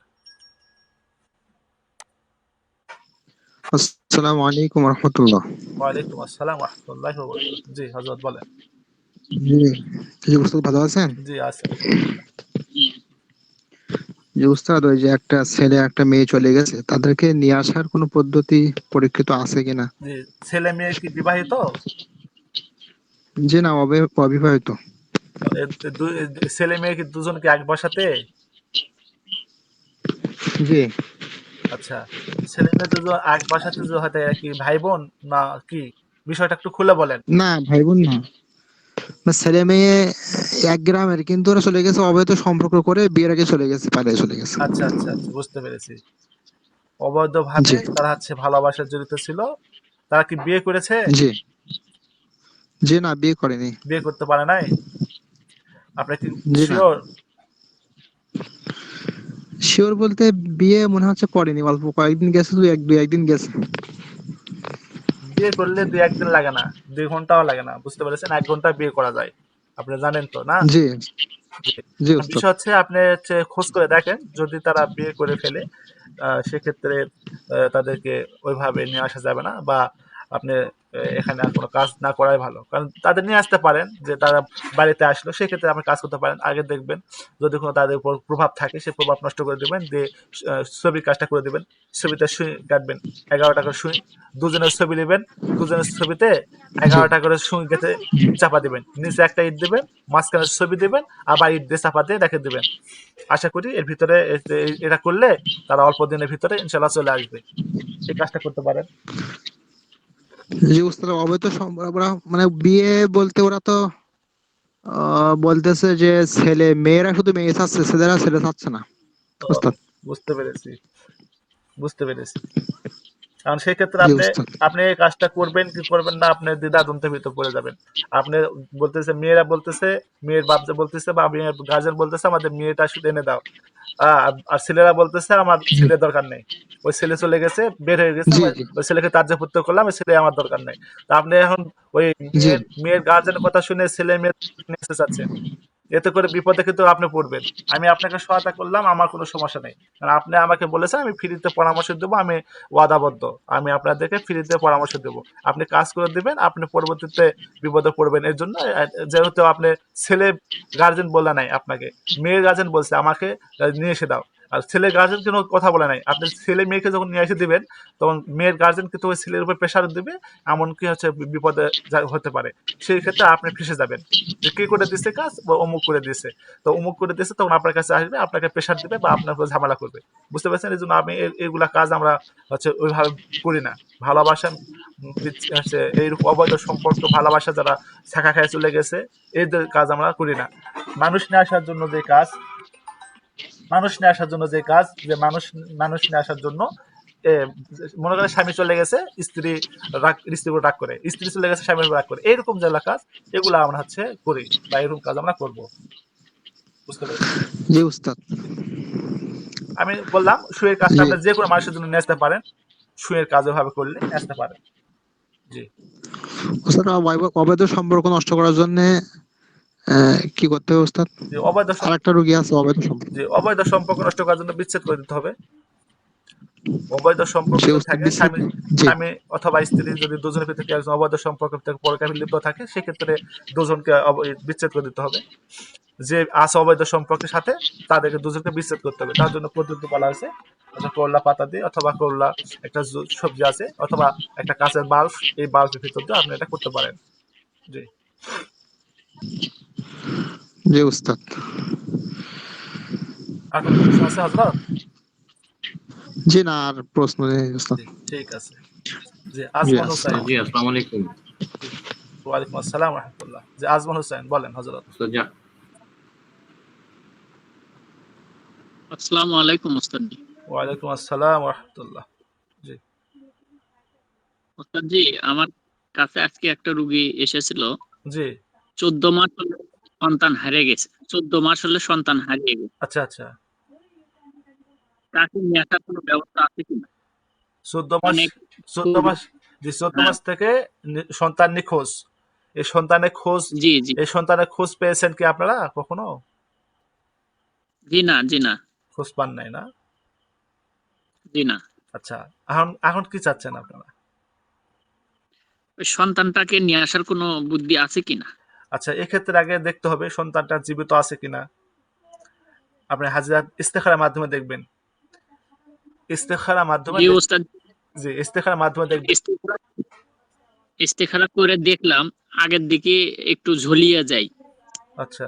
C: আসসালামু আলাইকুম রহমতুল্লাহ।
A: ওয়ালাইকুম আসসালাম রহমতুল্লাহি ওয়া বারাকাতুহু। জি হজরত বলেন।
C: জি, জি উস্তাদ ভালো আছেন?
A: জি আছি আলহামদুলিল্লাহ।
C: জি উস্তাদ, ওই যে একটা ছেলে একটা মেয়ে চলে গেছে, তাদেরকে নিয়ে আসার কোনো পদ্ধতি পরীক্ষিত আছে কিনা?
A: জি, ছেলে মেয়ে কি বিবাহিত?
C: জি না, অবিবাহিত।
A: ছেলে মেয়ে কি দুজন কি এক বাসাতে?
C: জি
A: আচ্ছা, ছেলে মেয়ে দুজন এক বাসাতে যে হয়তো এরা কি ভাই বোন না কি? বিষয়টা একটু খুলে বলেন।
C: না, ভাই বোন না। না, ছেলে মেয়ে এক গ্রামের, কিন্তু ওরা চলে গেছে অবৈধ সম্পর্ক করে, বিয়ের আগে চলে গেছে, পালিয়ে চলে গেছে।
A: আচ্ছা আচ্ছা আচ্ছা, বুঝতে পেরেছি। অবৈধভাবে
C: জি
A: তারা হচ্ছে ভালোবাসায় জড়িত ছিল। তারা কি বিয়ে করেছে?
C: জি জি না, বিয়ে করেনি।
A: বিয়ে করতে পারে নাই? আপনি কি
C: জি না,
A: শিওর?
C: শিওর বলতে বিয়ে মনে হচ্ছে করেনি, অল্প কয়েকদিন গেছে, দুই একদিন গেছে।
A: বিয়ে করলে 2-1 দিন লাগে না, 2 ঘন্টাও লাগে না, বুঝতে পেরেছেন? 1 ঘন্টা বিয়ে করা যায়, আপনি জানেন তো না?
C: জি
A: জি।
C: জি
A: এখন
C: উস্তাদ।
A: বিষয় হচ্ছে আপনি হচ্ছে খোঁজ করে দেখেন, যদি তারা বিয়ে করে ফেলে সেক্ষেত্রে তাদেরকে ওইভাবে নিয়ে আসা যাবে না, বা আপনি এখানে আর কোনো কাজ না করাই ভালো, কারণ তাদের নিয়ে আসতে পারেন যে তারা বাড়িতে আসলো, সেক্ষেত্রে আপনি কাজ করতে পারেন। আগে দেখবেন যদি কোনো তাদের উপর প্রভাব থাকে, সেই প্রভাব নষ্ট করে দেবেন, দিয়ে ছবির কাজটা করে দেবেন। ছবিতে সুই কাটবেন, 11টা করে সুই, দুজনের ছবি নেবেন, দুজনের ছবিতে
C: জি
A: 11টা করে সুই গেঁথে চাপা দিবেন, নিচে একটা ইট দিবেন, মাঝখানে ছবি দিবেন, আবার ইট দিয়ে চাপা দিয়ে রেখে দিবেন। আশা করি এর ভিতরে এটা করলে তারা অল্প দিনের ভিতরে ইনশাল্লাহ চলে আসবে। এই কাজটা করতে পারেন।
C: জি উস্তাদ, অবৈধ ওরা মানে বিয়ে বলতে ওরা তো বলতেছে যে মেয়েরা শুধু মেয়ে চাচ্ছে, ছেলেরা ছেলে চাচ্ছে না
A: ও,
C: উস্তাদ।
A: বুঝতে পেরেছি, বুঝতে পেরেছি। কারণ সেই ক্ষেত্রে
C: জি
A: আপনি
C: উস্তাদ।
A: আপনি এই কাজটা করবেন কি করবেন না, আপনি দ্বিধাদ্বন্দ্বের ভিতর পড়ে যাবেন। আপনি বলতেছে, মেয়েরা বলতেছে, মেয়ের বাপ যে বলতেছে বা মেয়ের গার্জেন বলতেছে আমাদের মেয়েটা শুধু এনে দাও, আর ছেলেরা বলতেছে আমার ছেলে দরকার নেই, ওই ছেলে চলে গেছে, বের হয়ে গেছে,
C: জি
A: ওই
C: জি
A: ওই ছেলেকে তার্যপুত্র করলাম, ওই ছেলে আমার দরকার নেই। তা আপনি এখন ওই
C: জি
A: মেয়ের গার্জেনের কথা শুনে ছেলে মেয়ে নিয়ে আসতে চাচ্ছেন, এতে করে বিপদে কিন্তু আপনি পড়বেন। আমি আপনাকে সহায়তা করলাম, আমার কোনো সমস্যা নেই, কারণ আপনি আমাকে বলেছেন আমি ফ্রিতে পরামর্শ দেবো, আমি ওয়াদাবদ্ধ, আমি আপনাদেরকে ফ্রিতে পরামর্শ দেবো, আপনি কাজ করে দিবেন, আপনি পরবর্তীতে বিপদে পড়বেন। এর জন্য যেহেতু আপনি ছেলে গার্জেন বলে নাই আপনাকে, মেয়ের গার্জেন বলছে আমাকে নিয়ে এসে দাও, আর ছেলে গার্জেন কোনো কথা বলে নাই। আপনি ছেলে মেয়েকে যখন নিয়ে এসে দিবেন, তখন মেয়ের গার্জেন কিন্তু ওই ছেলের উপর প্রেশার দিবে, এমনকি হচ্ছে বিপদে হতে পারে। সেই ক্ষেত্রে আপনি ফেসে যাবেন যে কে করে দিচ্ছে কাজ, বা অমুক করে দিচ্ছে। তো অমুক করে দিচ্ছে, তখন আপনার কাছে আসবে, আপনাকে প্রেশার দিবে বা আপনার উপর ঝামেলা করবে। বুঝতে পারছেন? এই জন্য আমি এইগুলা কাজ আমরা হচ্ছে ওইভাবে করি না। ভালোবাসা হচ্ছে এইরকম অবৈধ সম্পর্ক, ভালোবাসা যারা শাখা খায় চলে গেছে, এদের কাজ আমরা করি না। মানুষ নিয়ে আসার জন্য যে কাজ, মানুষ নিয়ে আসার জন্য যে কাজ, যে মানুষ নিয়ে আসার জন্য এ, মনে করে স্বামী চলে গেছে, স্ত্রী স্ত্রীর উপর রাগ করে, স্ত্রী চলে গেছে স্বামীর উপর রাগ করে, এইরকম যেগুলা কাজ, এগুলো আমরা হচ্ছে করি, বা এরকম কাজ আমরা করব। বুঝতে পেরেছেন?
C: জি উস্তাদ।
A: আমি বললাম সুয়ের কাজটা
C: জি
A: আপনি যে কোনো মানুষের জন্য নিয়ে আসতে পারেন, সুয়ের কাজ ওভাবে করলে নিয়ে আসতে পারেন। জি।
C: উস্তাদ, অবৈধ সম্পর্ক নষ্ট করার জন্য কি করতে হবে উস্তাদ?
A: যে অবৈধ
C: আর একটা রোগী আছে অবৈধ সম্পর্ক।
A: যে অবৈধ সম্পর্ক নষ্ট করার জন্য বিচ্ছেদ করে দিতে হবে। অবৈধ সম্পর্ক
C: যে
A: যদি
C: উস্তাদ
A: থাকে,
C: বিচ্ছেদ।
A: স্বামী
C: জি
A: স্বামী অথবা স্ত্রী যদি দুজনের ভিতরে কেউ একজন অবৈধ সম্পর্ক থেকে পরকামে লিপ্ত থাকে, সেক্ষেত্রে দুজনকে বিচ্ছেদ করে দিতে হবে। যে আছে অবৈধ সম্পর্কের সাথে, তাদেরকে দুজনকে বিচ্ছেদ করতে হবে। তার জন্য পদ্ধতি বলা হয়েছে, অথবা করলা পাতা দিয়ে, অথবা করলা একটা সবজি আছে, অথবা একটা কাঁচের বাল্ব, এই বাল্বের ভিতর দিয়ে আপনি এটা করতে পারেন। জি।
C: জি উস্তাদ।
A: আর কোনো প্রশ্ন আছে হজরত?
C: জি না, আর প্রশ্ন নেই উস্তাদ।
A: জি, ঠিক আছে। জি,
C: জি
A: আজমল হুসাইন।
C: আসসালাম।
B: জি, আসসালামু আলাইকুম।
A: জি, ওয়ালাইকুম আসসালাম রহমতুল্লাহ। জি, আজমল হুসাইন, বলেন হজরত।
B: উস্তাদ
D: আসসালামু আলাইকুম ওস্তাদজি।
A: ওয়ালাইকুম আসসালাম রহমতুল্লাহ। জি।
D: ওস্তাদজি, আমার কাছে আজকে একটা রুগী এসেছিল।
A: জি।
D: 14 মাস হলো সন্তান হারিয়ে গেছে। 14 মাস হলে সন্তান হারিয়ে গেছে।
A: আচ্ছা, আচ্ছা।
D: তাকে নিয়ে আসার কোনো ব্যবস্থা আছে কিনা?
A: 14 মাস,
D: অনেক
A: 14
D: খুব।
A: মাস। জি, 14
D: হ্যাঁ,
A: মাস থেকে সন্তান নিখোঁজ। এই সন্তানের খোঁজ,
D: জি জি।
A: এই সন্তানের খোঁজ পেয়েছেন কি আপনারা কখনো?
D: জি না, জি না,
A: খোঁজ পান নাই না?
D: জি না।
A: আচ্ছা, এখন এখন কি চাচ্ছেন আপনারা?
D: ওই সন্তানটাকে নিয়ে আসার কোনো বুদ্ধি আছে কিনা?
A: আচ্ছা, এক্ষেত্রে আগে দেখতে হবে সন্তানটা জীবিত আছে কিনা। আপনি হাজিরা ইস্তেখারার মাধ্যমে দেখবেন। ইস্তেখারার মাধ্যমে
D: জি ওস্তাদ,
A: জি, ইস্তেখারার মাধ্যমে দেখবেন।
D: ইস্তেখারা ইস্তেখারা করে দেখলাম, আগের দিকে একটু ঝুলিয়ে যায়।
A: আচ্ছা,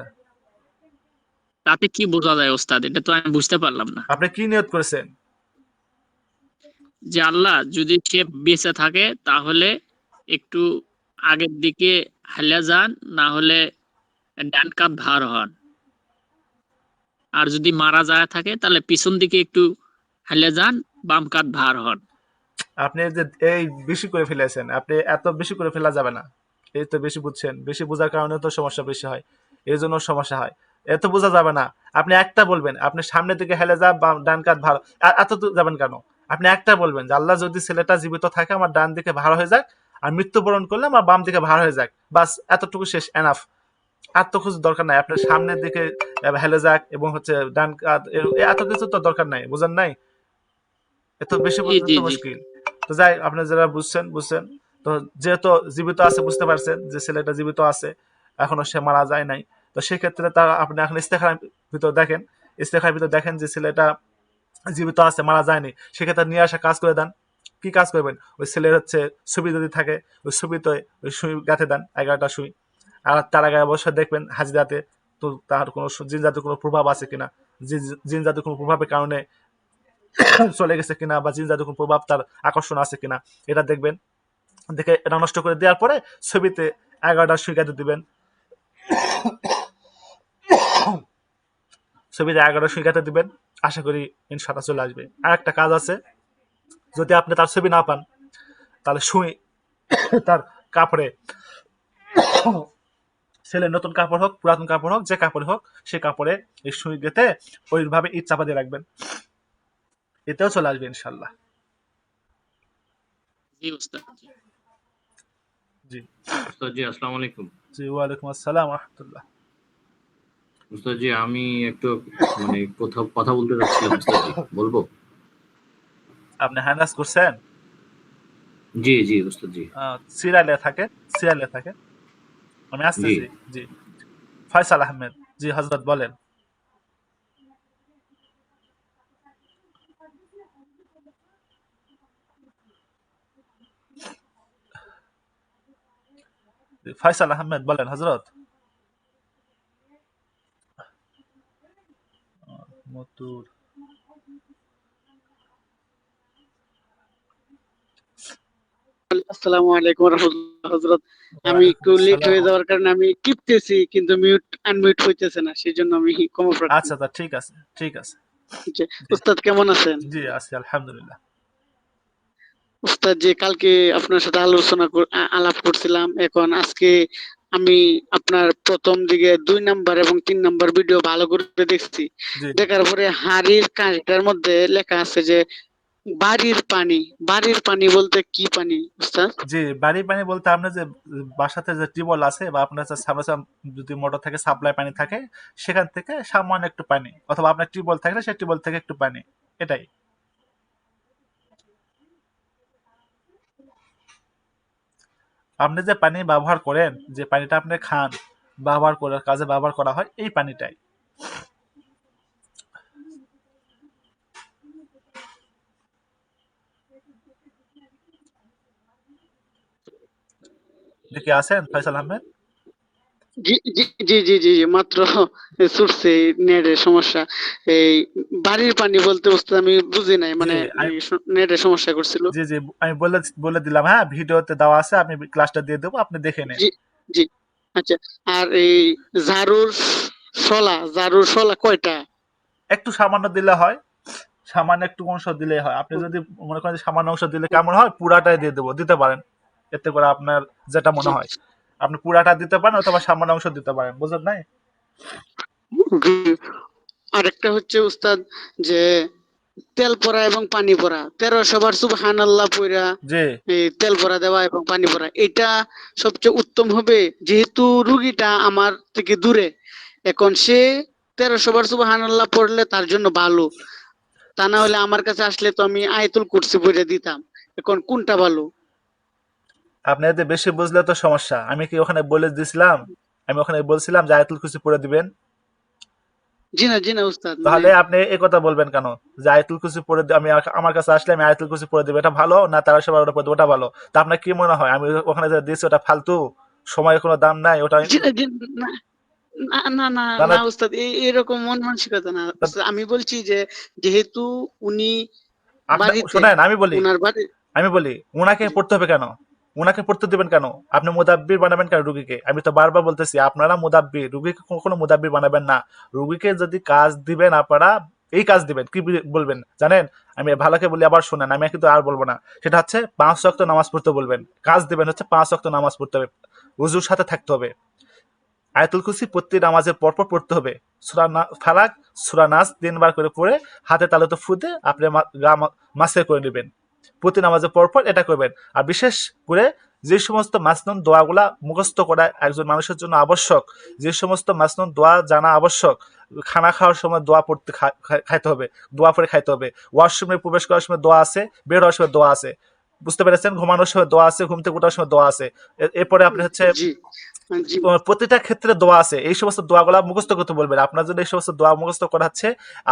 D: তাতে কি বোঝা যায় ওস্তাদ? এটা তো আমি বুঝতে পারলাম না।
A: আপনি কি নিয়ত করেছেন?
D: যে আল্লাহ, যদি সে বেঁচে থাকে তাহলে একটু আগের দিকে হালিয়া যান, না হলে ডান কাত ভার হন। আর যদি মারা যায় থাকে তাহলে পিছন দিকে একটু হালিয়া যান, বাম কাত ভার হন।
A: আপনি যে এই বেশি করে ফেলেছেন, আপনি এত বেশি করে ফেলা যাবে না। এই তো বেশি বুঝছেন, বেশি বোঝার কারণে তো সমস্যা বেশি হয়, এই জন্য সমস্যা হয়। এত বোঝা যাবে না। আপনি একটা বলবেন, আপনি সামনের দিকে হেলে যা, বা ডান কাত ভালো, এত দূর যাবেন কেন? আপনি একটা বলবেন যে আল্লাহ, যদি ছেলেটা জীবিত থাকে আমার ডান দিকে ভালো হয়ে যাক, আর মৃত্যুবরণ করলে আমার বাম দিকে ভালো হয়ে যাক, বাস এতটুকু শেষ, এনাফ। আর তো কিছু দরকার নাই। আপনার সামনের দিকে হেলে যাক এবং হচ্ছে ডান কাত, এত কিছু তো দরকার নাই, বুঝেন নাই? এত বেশি
D: জি
A: বুঝতে
D: জি
A: তো
D: জি।
A: মুশকিল। তো যাই, আপনি যারা বুঝছেন বুঝছেন। তো যেহেতু জীবিত আছে, বুঝতে পারছেন যে ছেলেটা জীবিত আছে, এখনো সে মারা যায় নাই। তো সেক্ষেত্রে তার আপনি এখন ইস্তেখার ভিতর দেখেন, ইস্তেখার ভিতর দেখেন যে ছেলেটা জীবিত আছে, মারা যায়নি, সেক্ষেত্রে নিয়ে আসা কাজ করে দেন। কি কাজ করবেন? ওই ছেলের হচ্ছে ছবি যদি থাকে, ওই ছবিতে ওই সুই গাঁথে দেন, 11টা সুই। আর তার আগে অবশ্যই দেখবেন হাজিরাতে তো তার কোনো জিন জাতির কোনো প্রভাব আছে কিনা, জিন জাতির কোনো প্রভাবের কারণে চলে গেছে কিনা, বা জিন জাতির কোনো প্রভাব তার আকর্ষণ আছে কিনা, এটা দেখবেন। দেখে এটা নষ্ট করে দেওয়ার পরে ছবিতে 11টা সুই গাঁথে দিবেন। ছবিতে 11টা সুই গাঁথে দিবেন, আশা করি ইনশাআল্লাহ চলে আসবে। আর একটা কাজ আছে, যদি আপনি তার ছবি না পান, তাহলে সুই তার কাপড়ে, ছেলের নতুন কাপড় হোক, পুরাতন কাপড় হোক, যে কাপড় হোক, সে কাপড়ে এই সুই গেঁথে ওইভাবে ইট চাপা দিয়ে রাখবেন, এতেও চলে আসবে ইনশাল্লাহ।
D: জি উস্তাদ।
A: জি
B: উস্তাদ জি, আসসালামু আলাইকুম।
A: জি, ওয়ালাইকুম আসসালাম রহমতুল্লাহ।
B: উস্তাদ জি, আমি একটু মানে কথা বলতে চাচ্ছিলাম উস্তাদ জি, বলবো?
A: আপনি হ্যান্ডাস করছেন?
B: জি জি উস্তাদ জি।
A: সিরিয়ালে থাকে, সিরিয়ালে থাকে, আমি
B: জি
A: আসতেছি। জি, ফয়সাল আহমেদ। জি হজরত বলেন। জি, ফয়সাল আহমেদ বলেন হজরত। মতুর।
E: আসসালামু আলাইকুম রহমতুল্লাহ হযরত। আমি একটু
A: ওয়ালাইকুম
E: লেট হয়ে
A: আসসালাম।
E: যাওয়ার কারণে আমি টিপতেছি কিন্তু মিউট আনমিউট হইতেছে না, সেই জন্য আমি ক্ষমা প্রার্থী।
A: আচ্ছা, তা ঠিক আছে, ঠিক আছে।
E: যে
A: জি,
E: উস্তাদ কেমন আছেন?
A: জি আছি আলহামদুলিল্লাহ।
E: উস্তাদ যে কালকে আপনার সাথে আলোচনা আলাপ করছিলাম, এখন আজকে আমি আপনার প্রথম দিকে 2 নাম্বার এবং 3 নাম্বার ভিডিও ভালো করে দেখছি।
A: জি
E: দেখার পরে হাড়ির কাঁটার মধ্যে লেখা আছে যে বাড়ির পানি। বাড়ির পানি বলতে কি পানি উস্তাদ?
A: জি, বাড়ি পানি বলতে আপনার যে বাসাতে যে টিউবওয়েল আছে, বা আপনার যে যদি মোটর থেকে সাপ্লাই পানি থাকে, সেখান থেকে সামান্য একটু পানি, অথবা আপনার টিউবওয়েল থাকলে সেই টিউবওয়েল থেকে একটু পানি, এটাই। আপনি যে পানি ব্যবহার করেন, যে পানিটা আপনি খান, ব্যবহার করার কাজে ব্যবহার করা হয়, এই পানিটাই। দেখে আছেন ফয়সাল আহমেদ?
E: জি জি জি জি জি জি, মাত্র ছুটছে নেটের সমস্যা। এই বাড়ির পানি বলতে বুঝতে আমি বুঝি নাই,
A: জি
E: মানে
A: আমি
E: নেটের সমস্যা করছিল।
A: জি জি আমি বলে বলে দিলাম, হ্যাঁ, ভিডিওতে দেওয়া আছে, আমি ক্লাসটা দিয়ে দেবো, আপনি দেখে নেন।
E: জি জি। আচ্ছা, আর এই ঝাড়ুর ঝাড়ুর শলা কয়টা?
A: একটু সামান্য দিলে হয়, সামান্য একটু অংশ দিলেই হয়। আপনি যদি মনে করেন যে সামান্য অংশ দিলে কেমন হয়, পুরাটাই দিয়ে দেবো, দিতে পারেন, এতে করে আপনার যেটা মনে
E: জি
A: হয়। আপনি পুরাটা দিতে পারেন, অথবা সামান্য অংশ দিতে পারেন, বুঝলেন নাই?
E: জি। আরেকটা হচ্ছে উস্তাদ যে তেল পড়া এবং পানি পড়া, 1300 বার সুবহানাল্লাহ পইড়া
A: জি,
E: এই তেল ভরা দেওয়া এবং পানি ভরা, এটা সবচেয়ে উত্তম হবে। যেহেতু রুগীটা আমার থেকে দূরে, এখন সে 1300 বার সুবহানাল্লাহ পড়লে তার জন্য ভালো, তা না হলে আমার কাছে আসলে তো আমি আয়াতুল কুরসি পড়ে দিতাম। এখন কোনটা ভালো?
A: আপনি যদি বেশি বুঝলে তো সমস্যা, আমি কি ওখানে বলে দিছিলাম? আমি ওখানে বলছিলাম যে আয়াতুল কুরসি পড়ে দিবেন?
E: জি না উস্তাদ, মানে
A: তাহলে আপনি এই কথা বলবেন কেন যে আয়াতুল কুরসি পড়ে আমি আমার কাছে আসলে আমি আয়াতুল কুরসি পড়ে দিব, এটা ভালো না তারা সবার ওটা পড়ে দেব, ওটা ভালো? তা আপনার কি মনে হয় আমি ওখানে যে দিয়েছি ওটা ফালতু, সময়ের কোনো দাম নাই ওটা?
E: জি না না না না
A: না না,
E: না উস্তাদ, এরকম মন মানসিকতা না উস্তাদ। আমি বলছি যে যেহেতু উনি
A: আপনি
E: বাড়িতে,
A: শোনেন, আমি বলি,
E: উনার বাড়ি।
A: ওনাকে পড়তে হবে কেন? ওনাকে পড়তে দিবেন কেন? আপনি মুদাব্বির বানাবেন কেন রুগীকে? আমি তো বারবার বলতেছি আপনারা মুদাব্বির, রুগীকে কখনো মুদাব্বির বানাবেন না। রুগীকে যদি কাজ দিবেন আপনারা, এই কাজ দিবেন, কি বলবেন জানেন? আমি ভালোকে বলি, আবার শোনেন, আমি কিন্তু আর বলবো না। সেটা হচ্ছে 5 ওয়াক্ত নামাজ পড়তে বলবেন। কাজ দিবেন হচ্ছে 5 ওয়াক্ত নামাজ পড়তে হবে, ওযুর সাথে থাকতে হবে। আয়াতুল কুরসি প্রতি নামাজের পরপর পড়তে হবে। সূরা ফালাক, সূরা নাস 3 বার করে পড়ে হাতে তালুতে ফুঁতে আপনি গা মাসে করে নেবেন। প্রতি নামাজের পরপর এটা করবেন। আর বিশেষ করে যে সমস্ত মাসনুন দোয়াগুলা মুখস্থ করা একজন মানুষের জন্য আবশ্যক, যে সমস্ত মাসনুন দোয়া জানা আবশ্যক, খানা খাওয়ার সময় দোয়া পড়তে খাইতে হবে, দোয়া পড়ে খাইতে হবে। ওয়াশরুমে প্রবেশ করার সময় দোয়া আছে, বের হওয়ার সময় দোয়া আছে। বুঝতে পেরেছেন? ঘুমানোর সময় দোয়া আছে, ঘুম থেকে ওঠার সময় দোয়া আছে। এরপরে আপনি হচ্ছে
E: জি জি
A: প্রতিটা ক্ষেত্রে দোয়া আছে। এই সমস্ত দোয়াগুলা মুখস্থ করতে বলবেন। আপনার জন্য এই সমস্ত দোয়া মুখস্থ করা হচ্ছে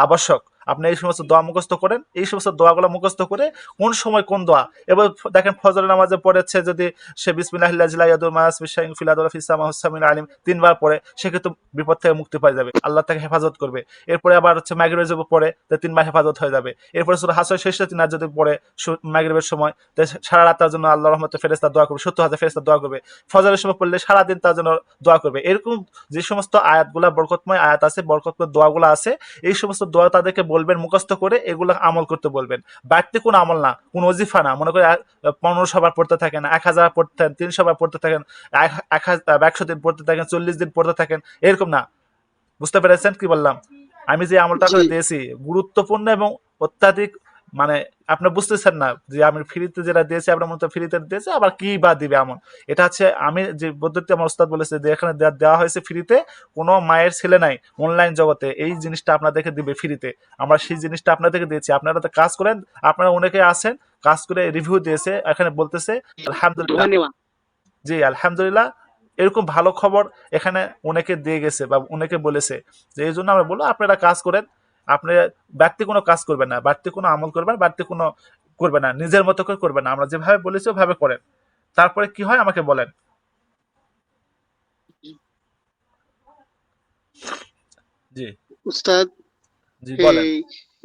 A: আবশ্যক। আপনি এই সমস্ত দোয়া মুখস্থ করেন। এই সমস্ত দোয়াগুলা মুখস্থ করে কোন সময় কোন দোয়া। এবার দেখেন ফজরের নামাজে পড়েছে যদি সে বিসমিল্লাহিল্লাযী লা ইয়াদুররু মা ইসমিহি শাইউন ফিল আরদি ওয়ালা ফিস সামাই ওয়াস সামিউল আলিম ৩ বার পড়ে, সে কিন্তু বিপদ থেকে মুক্তি পেয়ে যাবে। আল্লাহ তাকে হেফাজত করবে। এরপরে আবার হচ্ছে মাগরিবের যখন পড়ে তো ৩ বার হেফাজত হয়ে যাবে। এরপরে সূরা হাসরের শেষ ৩ আয়াত যদি পড়ে মাগরিবের সময় তো সারা রাত তার জন্য আল্লাহর রহমতে ফেরেশতা দোয়া করবে, ৭০,০০০ ফেরেশতা দোয়া করবে। ফজরের সময় পড়লে সারা দিন তার জন্য দোয়া করবে। এরকম যে সমস্ত আয়াতগুলা বরকতময় আয়াত আছে, বরকতময় দোয়াগুলো আছে, এই সমস্ত দোয়া তাদেরকে বলবেন মুখস্থ করে এগুলো আমল করতে বলবেন। বাড়তি কোনো আমল না, কোনো ওজিফা না। মনে করে ১৫০০ বার পড়তে থাকেন, ১,০০০ পড়তেন, ৩০০ বার পড়তে থাকেন, ১০০ দিন পড়তে থাকেন, ৪০ দিন পড়তে থাকেন, এরকম না। বুঝতে পেরেছেন কি বললাম? আমি যে আমলটা
E: জি
A: করে দিয়েছি গুরুত্বপূর্ণ এবং অত্যাধিক, মানে আপনি বুঝতেছেন না যে আমি ফ্রিতে যেটা দিয়েছি, আপনার মতো ফ্রিতে দিয়েছে, আবার কি বা দিবে আমল। এটা হচ্ছে আমি যে পদ্ধতি আমার ওস্তাদ বলেছে যে এখানে দেওয়া হয়েছে ফ্রিতে, কোনো মায়ের ছেলে নাই অনলাইন জগতে এই জিনিসটা আপনাদেরকে দিবে ফ্রিতে। আমরা সেই জিনিসটা আপনাদেরকে দিয়েছি, আপনারা তো কাজ করেন। আপনারা অনেকে আছেন কাজ করে রিভিউ দিয়েছে, এখানে বলতেছে আলহামদুলিল্লাহ।
E: ধন্যবাদ।
A: জি আলহামদুলিল্লাহ, এরকম ভালো খবর এখানে অনেকে দিয়ে গেছে বা অনেকে বলেছে। যে এই জন্য আমরা বলবো আপনারা কাজ করেন। আপনি বাড়তি কোনো কাজ করবেন না, বাড়তি কোনো আমল করবেন, বাড়তি কোনো করবেন না, নিজের মতো করে করবেন না। আমরা যেভাবে বলেছি ওভাবে করেন। তারপরে কি হয় আমাকে বলেন। জি
E: উস্তাদ,
A: জি বলেন।
E: এই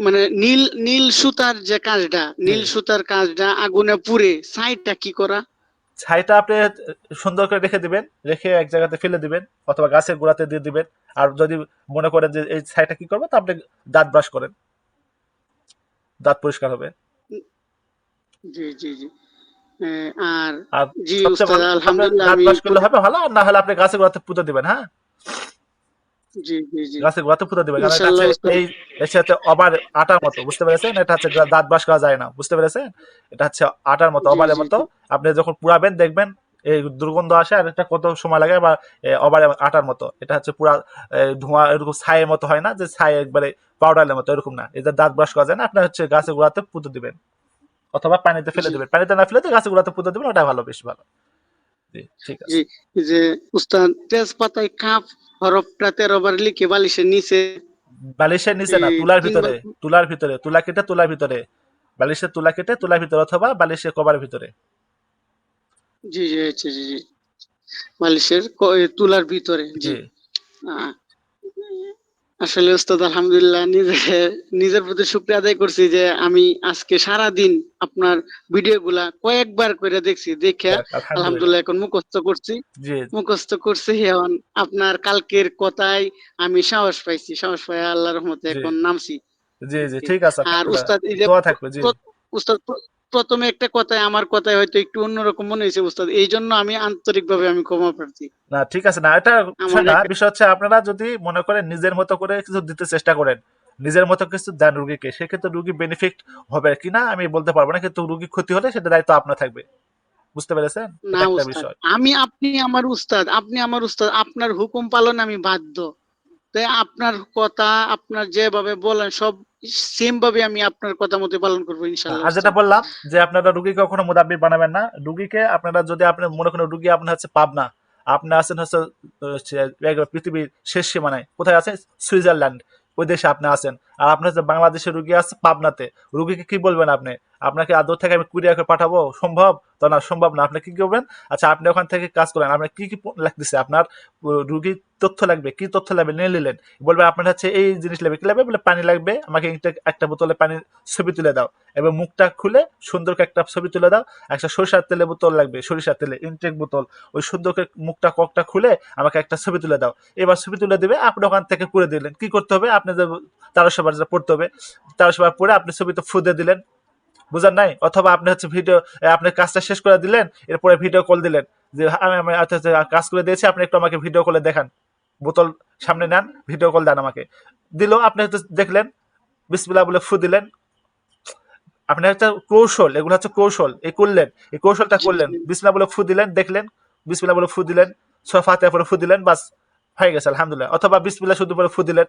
E: মানে নীল নীল সুতার যে কাজটা,
A: জি
E: নীল সুতার কাজটা আগুনে পুড়ে সাইডটা কি করা?
A: ছাইটা আপনি সুন্দর করে রেখে দিবেন, রেখে এক জায়গাতে ফেলে দিবেন অথবা গাছের গোড়াতে দিয়ে দিবেন। আর যদি মনে করেন যে এই ছাইটা কি করবো, তা আপনি দাঁত ব্রাশ করেন, দাঁত পরিষ্কার হবে।
E: জি জি জি আর
A: আর
E: জি
A: সবচেয়ে
E: উস্তাদ,
A: ভালো আপনার
E: আলহামদুলিল্লাহ
A: দাঁত
E: আমি
A: ব্রাশ করলে হবে ভালো, আর না হলে আপনি গাছের গোড়াতে পুঁতে দিবেন। হ্যাঁ,
E: জি জি জি
A: গাছের গোড়াতে পুঁতে দিবেন, কারণ এটা
E: ইনশাআল্লাহ
A: হচ্ছে
E: উস্তাদ।
A: এই এসে হচ্ছে অবার আটার মতো, বুঝতে পেরেছেন? এটা হচ্ছে দাঁত ব্রাশ করা যায় না, বুঝতে পেরেছেন? এটা হচ্ছে আটার মতো,
E: জি
A: অবারের
E: জি
A: মতো।
E: জি
A: আপনি যখন পুরাবেন দেখবেন এই দুর্গন্ধ আসে, আর এটা কত সময় লাগে। বা অবারে আটার মতো, এটা হচ্ছে পুরা ধোঁয়া এরকম ছাইয়ের মতো হয় না, যে ছাই একবারে পাউডারের মতো, এরকম না। এটা দাঁত ব্রাশ করা যায় না। আপনার হচ্ছে গাছের গোড়াতে পুঁতে দিবেন অথবা পানিতে ফেলে
E: জি
A: দিবেন। পানিতে না ফেলে তো গাছের গোড়াতে পুঁতে দিবেন, ওটা ভালো, বেশি ভালো। জি ঠিক
E: জি
A: আছে।
E: যে উস্তাদ, তেজপাতায় কাফ হরফটা 13 বার লিখে বালিশের নিচে
A: বালিশের নিচে না,
E: এই
A: তুলার
E: 3 বার।
A: ভিতরে, তুলার ভিতরে, তুলা কেটে তুলার ভিতরে, বালিশের তুলা কেটে তুলার ভিতরে অথবা বালিশের কভারের ভিতরে।
E: জি জি জি জি জি বালিশের তুলার ভিতরে।
A: জি
E: জি আহ, আসলে উস্তাদ আলহামদুলিল্লাহ নিজের প্রতি শুকরিয়া আদায় করছি যে আমি আজকে সারা দিন আপনার ভিডিও গুলা কয়েকবার করে দেখছি, দেখে
A: যাক, আলহামদুলিল্লাহ।
E: আলহামদুলিল্লাহ এখন
A: জি
E: মুখস্থ করছি। এখন আপনার কালকের কথায় আমি সাহস পাইছি, সাহস পাই আল্লাহর রহমতে
A: জি
E: এখন নামছি।
A: জি জি ঠিক আছে,
E: আর
A: আলহামদুলিল্লাহ।
E: উস্তাদ এই যে
A: দোয়া থাকবে। জি
E: উস্তাদ প্রথমে একটা কথায় আমার কথায় হয়তো একটু অন্যরকম মনে হয়েছে উস্তাদ, এই জন্য আমি আন্তরিকভাবে আমি ক্ষমা প্রার্থী।
A: না ঠিক আছে, না এটা
E: আমার
A: বিষয় না।
E: একটা
A: বিষয় হচ্ছে আপনারা যদি মনে করেন নিজের মতো করে কিছু দিতে চেষ্টা করেন, নিজের মতো কিছু দেন রুগীকে, সেক্ষেত্রে রুগী বেনিফিট হবে কিনা আমি বলতে পারবো না, কিন্তু রুগী ক্ষতি হলে সেটা দায়িত্ব আপনার থাকবে। বুঝতে পেরেছেন? এটা
E: না
A: একটা
E: উস্তাদ,
A: বিষয়।
E: আপনি আমার উস্তাদ, আপনার হুকুম পালনে আমি বাধ্য। তাই আপনার কথা, আপনার যেভাবে বলেন সব সেম ভাবে আমি আপনার কথা মতো পালন করবো ইনশাল্লাহ
A: আর যেটা
E: উস্তাদ।
A: বললাম যে আপনারা রুগীকে কখনো মুদাব্বির বানাবেন না। রুগীকে আপনারা যদি আপনি মনে করেন রুগী আপনার হচ্ছে পাবনা, আপনি আছেন হচ্ছে একবার পৃথিবীর শেষ সীমানায়, কোথায় আছে? সুইজারল্যান্ড, ওই দেশে আপনি আছেন। আর আপনার হচ্ছে বাংলাদেশের রুগী আছে পাবনাতে। রুগীকে কি বলবেন আপনি? আপনাকে আদর থেকে আমি কুরিয়ার করে পাঠাবো সম্ভব? তো না, সম্ভব না। আপনি কি করবেন? আচ্ছা আপনি ওখান থেকে কাজ করেন, আপনার কি কি লাগতেছে, আপনার রুগীর তথ্য লাগবে, কি তথ্য লাগবে নিয়ে নিলেন। বলবে আপনার হচ্ছে এই জিনিস লাগবে, কি লাগবে? বলে পানি লাগবে, আমাকে একটা বোতলে পানির ছবি তুলে দাও। এবং মুখটা খুলে সুন্দর করে একটা ছবি তুলে দাও। একটা সরিষার তেলের বোতল লাগবে, সরিষার তেলে ইনটেক বোতল। ওই সুন্দর করে মুখটা ককটা খুলে আমাকে একটা ছবি তুলে দাও। এবার ছবি তুলে দেবে, আপনি ওখান থেকে করে দিলেন। কি করতে হবে? আপনি যে 1300 বার যেটা পড়তে হবে, 1300 বার পড়ে আপনি ছবিতে ফু দিয়ে দিলেন। বুঝার নাই? অথবা আপনি হচ্ছে ভিডিও, আপনি কাজটা শেষ করে দিলেন, এরপরে ভিডিও কল দিলেন যে আমি আচ্ছা আচ্ছা, কাজ করে দিয়েছি, আপনি একটু আমাকে ভিডিও কলে দেখান। বোতল সামনে নেন, ভিডিও কল দেন আমাকে। দিল, আপনি হয়তো দেখলেন, বিসমিল্লাহ বলে ফু দিলেন। আপনার একটা কৌশল, এগুলো হচ্ছে কৌশল। এই করলেন, এই কৌশলটা
E: জি
A: করলেন,
E: জি
A: বিসমিল্লাহ বলে ফু দিলেন, দেখলেন, বিসমিল্লাহ বলে ফু দিলেন, সূরা ফাতিহা পড়ে ফু দিলেন, বাস হয়ে গেছে আলহামদুলিল্লাহ। অথবা বিসমিল্লাহ শুধু পরে ফু দিলেন,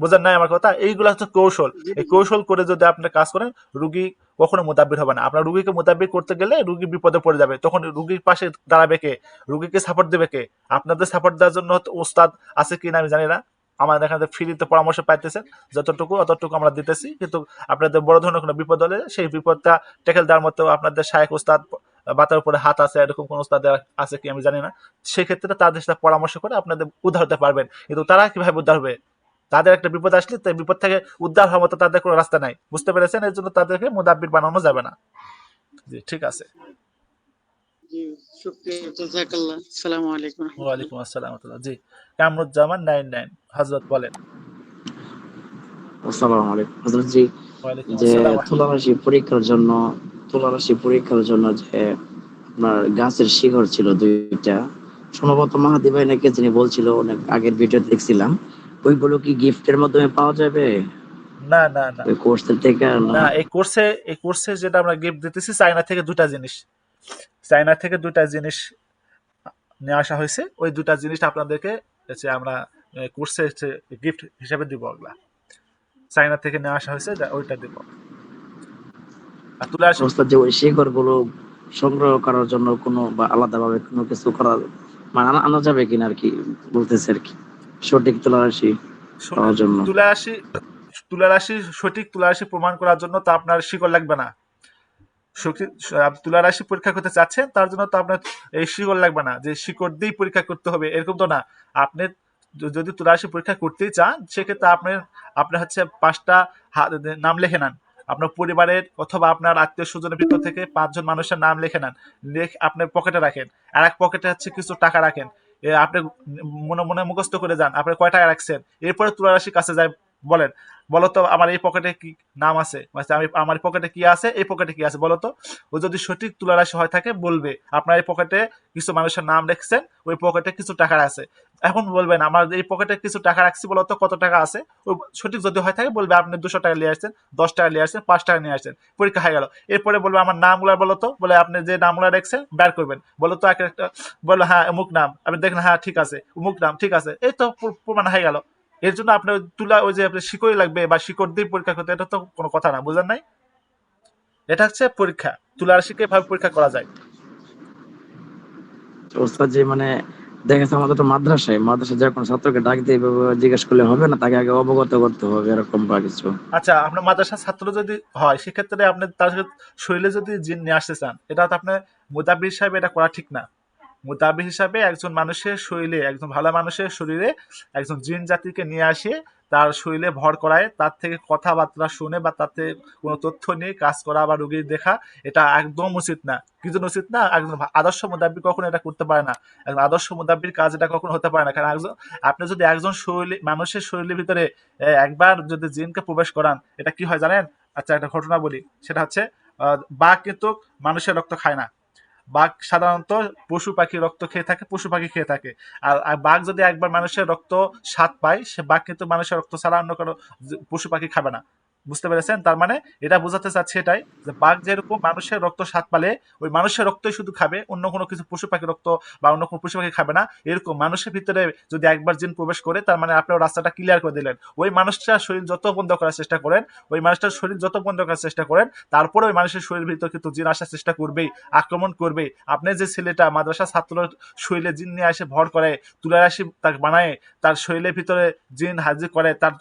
A: বোঝেন নাই আমার কথা? এইগুলো হচ্ছে কৌশল।
E: জি
A: এই কৌশল করে যদি আপনি কাজ করেন, রুগী কখনো মোতাব্বির হবে না। আপনার রুগীকে মোতাব্বির করতে গেলে রুগী বিপদে পড়ে যাবে। তখন রুগীর পাশে দাঁড়াবে কে? রুগীকে সাপোর্ট দেবে কে? আপনাদের সাপোর্ট দেওয়ার জন্য হয়তো ওস্তাদ আছে কিনা আমি জানি না। আমাদের এখানে ফ্রিতে পরামর্শ পাইতেছেন, যতটুকু অতটুকু আমরা দিতেছি। কিন্তু আপনাদের বড় ধরনের কোনো বিপদ হলে সেই বিপদটা ট্যাকেল দেওয়ার মতো আপনাদের শায়েখ ওস্তাদ, মাথার উপরে হাত আছে এরকম কোন ওস্তাদ আছে কি আমি জানি না। সেক্ষেত্রে তাদের সাথে পরামর্শ করে আপনাদের উদ্ধার হতে পারবেন। কিন্তু তারা কিভাবে উদ্ধার হবে? তাদের একটা বিপদ আসলে তাই বিপদ থেকে উদ্ধার হওয়ার মতো তাদের কোনো রাস্তা নাই, বুঝতে পেরেছেন? এর জন্য তাদেরকে মুদাব্বির বানানো যাবে না। জি ঠিক আছে।
E: জি, শুকরিয়া, জাযাকাল্লাহ। আসসালামু আলাইকুম ওয়া রাহমাতুল্লাহ।
A: ওয়ালাইকুম আসসালাম ওয়া রাহমাতুল্লাহ। জি, কামরুজ্জামান 99 হযরত বলেন।
F: আসসালামু আলাইকুম হযরত জি।
A: ওয়ালাইকুম
F: যে
A: আসসালাম ওয়া রাহমাতুল্লাহ।
F: তুলারাশি পরীক্ষার জন্য যে আপনার গাছের শিকড় ছিল 2টা, সম্ভবত মাহাদি ভাই নাকি যিনি বলছিল, অনেক আগের ভিডিও দেখছিলাম, ওইগুলো কি গিফটের মাধ্যমে পাওয়া যাবে
A: না না না
F: ওই কোর্সের থেকে না?
A: না, এই কোর্সে যেটা আমরা গিফট দিতেছি চায়না থেকে দুটা জিনিস, চায়না থেকে দুটা জিনিস নিয়ে আসা হয়েছে। ওই দুটা জিনিস আপনাদেরকে হচ্ছে আমরা কোর্সে গিফট হিসেবে দিব। ওগুলা চায়না থেকে নিয়ে আসা হয়েছে, ওইটা দিব। আর তুলে আসি।
F: ওস্তাদ, যে ওই শিকড় গুলো সংগ্রহ করার জন্য কোনো বা আলাদাভাবে কোনো কিছু করা মানে আনা যাবে কিনা আর কি বলতেছে আর কি, সঠিক তুলারাশি
A: শুনেন,
F: পাওয়ার জন্য।
A: সঠিক তুলা রাশি প্রমাণ করার জন্য তো আপনার শিকড় লাগবে না। তুলা রাশি পরীক্ষা করতে চাচ্ছেন, তার জন্য তো আপনার এই শিকড় লাগবে না যে শিকড় দিয়েই পরীক্ষা করতে হবে, এরকম তো না। আপনি যদি তুলা রাশি পরীক্ষা করতেই চান, সেক্ষেত্রে আপনি হচ্ছে 5টা নাম লিখে নেন। আপনার পরিবারের অথবা আপনার আত্মীয় স্বজনের ভিতর থেকে 5জন মানুষের নাম লিখে নেন, লিখে আপনার পকেটে রাখেন। আর এক পকেটে হচ্ছে কিছু টাকা রাখেন। আপনি মনে মনে মুখস্থ করে যান আপনি কয় টাকা রাখছেন। এরপরে তুলা রাশির কাছে যায়, বলেন, বলো তো আমার এই পকেটে কি নাম আছে, আমি আমার পকেটে কি আছে, এই পকেটে কি আছে বলো তো। ও যদি সঠিক তুলা রাশি হয়ে থাকে বলবে আপনার এই পকেটে কিছু মানুষের নাম লিখছেন, ওই পকেটে কিছু টাকা আছে। এখন বলবেন আমার এই পকেটে কিছু টাকা রাখছি, বলো তো কত টাকা আছে। ওই সঠিক যদি হয়ে থাকে বলবে আপনি 200 টাকা নিয়ে আসছেন, 10 টাকা নিয়ে আসছেন, 5 টাকা নিয়ে আসছেন, পরীক্ষা হয়ে গেল। এরপরে বলবে আমার নামগুলো বলো তো, বলে আপনি যে নামগুলো রাখছেন বের করবেন, বলো তো একটা, বলো হ্যাঁ অমুক নাম, আপনি দেখলেন হ্যাঁ ঠিক আছে, অমুক নাম ঠিক আছে, এই তো প্রমাণ হয়ে গেল। এর জন্য আপনার তুলা ওই যে আপনার শিকড়ই লাগবে বা শিকড় দিয়ে পরীক্ষা করতে, এটা তো কোনো কথা না, বুঝেন নাই? এটা হচ্ছে পরীক্ষা, তুলা রাশিকে এভাবে পরীক্ষা করা যায়।
F: তো ওস্তাদ, যে মানে দেখা যাচ্ছে আমাদের তো মাদ্রাসায় যে কোনো ছাত্রকে ডাক দিয়ে এভাবে জিজ্ঞেস করলে হবে না, তাকে আগে অবগত করতে হবে এরকম বা কিছু?
A: আচ্ছা, আপনার মাদ্রাসার ছাত্র যদি হয়, সেক্ষেত্রে আপনি তার শরীরে যদি জিন নিয়ে আসতে চান, এটা তো আপনার মুতাব্বির হিসাবে এটা করা ঠিক না। মুতাব্বির হিসাবে একজন মানুষের শরীরে, একজন ভালো মানুষের শরীরে একজন জিন জাতিকে নিয়ে আসে, তার শরীরে ভর করায়, তার থেকে কথাবার্তা শুনে বা তার থেকে কোনো তথ্য নিয়ে কাজ করা বা রোগীর দেখা, এটা একদম উচিত না। কি জন্য উচিত না? একজন আদর্শ মুতাব্বির কখনো এটা করতে পারে না। একজন আদর্শ মুতাব্বির কাজ এটা কখনো হতে পারে না। কারণ আপনি যদি একজন শরীরে, মানুষের শরীরের ভিতরে একবার যদি জিনকে প্রবেশ করান, এটা কি হয় জানেন? আচ্ছা, একটা ঘটনা বলি। সেটা হচ্ছে বাঘ কিন্তু মানুষের রক্ত খায় না। বাঘ সাধারণত পশু পাখির রক্ত খেয়ে থাকে, পশু পাখি খেয়ে থাকে। আর বাঘ যদি একবার মানুষের রক্ত স্বাদ পায়, সে বাঘ কিন্তু মানুষের রক্ত ছাড়া অন্য কোনো পশু পাখি খাবে না। বুঝতে পেরেছেন? তার মানে এটা বোঝাতে চাচ্ছে এটাই, যে বাঘ যেরকম মানুষের রক্ত স্বাদ পালে ওই মানুষের রক্তই শুধু খাবে, অন্য কোনো কিছু পশু পাখির রক্ত বা অন্য কোনো পশু পাখি খাবে না। এরকম মানুষের ভিতরে যদি একবার জিন প্রবেশ করে, তার মানে আপনার রাস্তাটা ক্লিয়ার করে দিলেন। ওই মানুষটার শরীর যত বন্ধ করার চেষ্টা করেন, ওই মানুষটার শরীর যত বন্ধ করার চেষ্টা করেন, তারপরে ওই মানুষের শরীরের ভিতর কিন্তু জিন আসার চেষ্টা করবেই, আক্রমণ করবে। আপনি যে ছেলেটা মাদ্রাসা ছাত্র শরীরে জিন নিয়ে এসে ভর করে, তুলা রাশি তাকে বানায়, তার শরীরের ভিতরে জিন হাজির করে, তার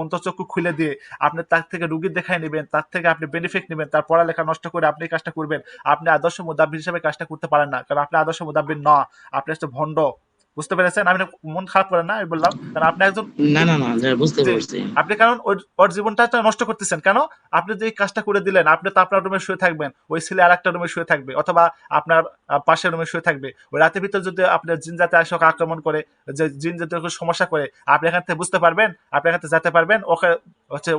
A: অন্তঃচক্ষু খুলে দিয়ে আপনি তার থেকে রুগী দেখাই নেবেন, তার থেকে আপনি বেনিফিট নেবেন, তার পড়ালেখা নষ্ট করে আপনি এই কাজটা করবেন। আপনি আদর্শ মুদাব্বির হিসেবে কাজটা করতে পারেন না, কারণ আপনি আদর্শ মুদাব্বির না, আপনি হচ্ছে ভণ্ড। বুঝতে পেরেছেন? আমি মন খারাপ করেন না, আমি বললাম, কারণ আপনি একজন,
F: না না না, বুঝতে
A: জি,
F: পারছি।
A: আপনি কারণ ওর জীবনটা নষ্ট করতেছেন কেন? আপনি যে এই কাজটা করে দিলেন, আপনি তো আপনার রুমে শুয়ে থাকবেন, ওই ছেলে আর একটা রুমে শুয়ে থাকবে, অথবা আপনার পাশের রুমে শুয়ে থাকবে। ওই রাতের ভিতর যদি আপনার জিন জাতি আসে ওকে আক্রমণ করে, যে জিন জাতি ওকে সমস্যা করে, আপনি এখান থেকে বুঝতে পারবেন, আপনি এখান থেকে যেতে পারবেন, ওকে হচ্ছে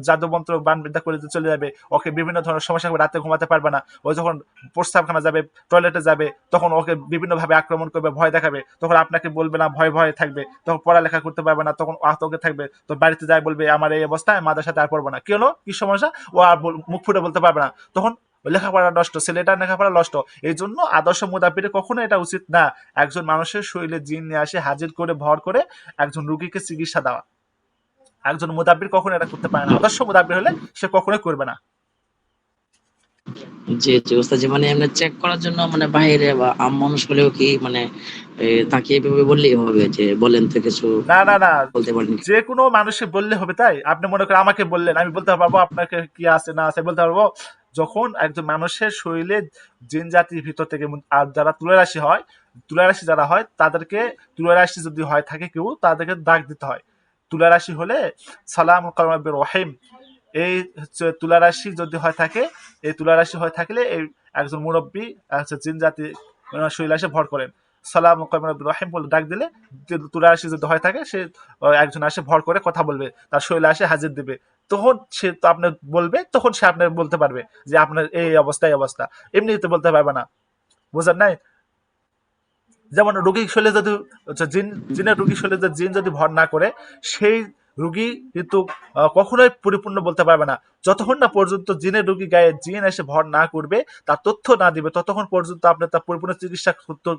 A: জাদু মন্ত্র বান বিদ্যা করে দিয়ে চলে যাবে, ওকে বিভিন্ন ধরনের সমস্যা হবে, রাতে ঘুমাতে পারবে না। ও যখন প্রস্রাবখানা যাবে, টয়লেটে যাবে, তখন ওকে বিভিন্নভাবে আক্রমণ করবে, ভয় দেখাবে, তখন আপনাকে বলবে না, ভয় ভয় থাকবে, তখন পড়ালেখা করতে পারবে না, তখন আতঙ্কে থাকবে। তো বাড়িতে যায় বলবে আমার এই অবস্থায় মাদের সাথে আর পড়বো না। কি হলো, কি সমস্যা? ও আর মুখ ফুটে বলতে পারবে না, তখন লেখাপড়া নষ্ট, ছেলেটা লেখাপড়া নষ্ট। এই জন্য আদর্শ মুদাব্বিরে কখনো এটা উচিত না, একজন মানুষের শরীরে জিন নিয়ে আসে হাজির করে ভর করে একজন রুগীকে চিকিৎসা দেওয়া। একজন মুদাব্বির কখনো এটা করতে পারে না। আদর্শ মুদাব্বির হলে সে কখনোই করবে না।
F: জি জি ওস্তাদ জি, মানে এমনি চেক করার জন্য মানে বাইরে বা আম মানুষ হলেও কি মানে তাকে এভাবে বললেই হবে যে বলেন তো কিছু
A: না না না,
F: বলতে পারেন?
A: যে কোনো মানুষে বললে হবে তাই? আপনি মনে করেন আমাকে বললেন, আমি বলতে পারবো আপনাকে কি আছে না আছে বলতে পারবো? যখন একজন মানুষের শরীরে জিন জাতির ভিতর থেকে আর যারা তুলারাশি হয়, তুলারাশি যারা হয় তাদেরকে, তুলারাশি যদি হয় থাকে কেউ তাদেরকে ডাক দিতে হয়। তুলারাশি হলে সালাম কালামের রহিম, এই হচ্ছে তুলারাশি যদি হয় থাকে, এই তুলারাশি হয়ে থাকলে এই একজন মুরব্বী হচ্ছে জিন জাতি শরীরে এসে ভর করেন, সালাম কালামের রহিম বলে ডাক দিলে তুলারাশি যদি হয় থাকে সে একজন আসে ভর করে কথা বলবে, তার শরীরে আসে হাজির দিবে। তখন সে তো আপনার বলবে, তখন সে আপনার বলতে পারবে যে আপনার এই অবস্থা এই অবস্থা, এমনিতে বলতে পারবে না। বুঝার নাই? যেমন রোগী শরীরে যদি জিনের রোগী শরীরে যদি জিন যদি ভর না করে, সেই রোগী কিন্তু কখনোই পরিপূর্ণ বলতে পারবে না। যতক্ষণ না পর্যন্ত জিনের রোগী গায়ে জিন এসে ভর না করবে, তার তথ্য না দিবে, ততক্ষণ পর্যন্ত আপনি তার পরিপূর্ণ চিকিৎসা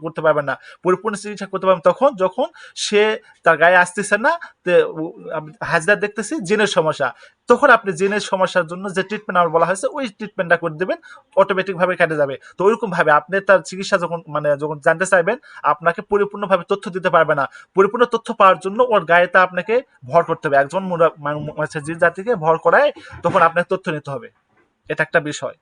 A: করতে পারবেন না। পরিপূর্ণ চিকিৎসা করতে পারবেন তখন যখন সে তার গায়ে আসতেছে না, হাজরা দেখতেছি জিনের সমস্যা, তখন আপনি জিনের সমস্যার জন্য যে ট্রিটমেন্ট আমার বলা হয়েছে ওই ট্রিটমেন্টটা করে দেবেন, অটোমেটিক ভাবে কেটে যাবে। তো ওইরকম ভাবে আপনি তার চিকিৎসা যখন যখন জানতে চাইবেন, আপনাকে পরিপূর্ণভাবে তথ্য দিতে পারবে না। পরিপূর্ণ তথ্য পাওয়ার জন্য ওর গায়েতে আপনাকে ভর করতে হবে, একজন জিন জাতিকে ভর করায় তখন আপনাকে তথ্য নিতে হবে। এটা একটা বিষয়।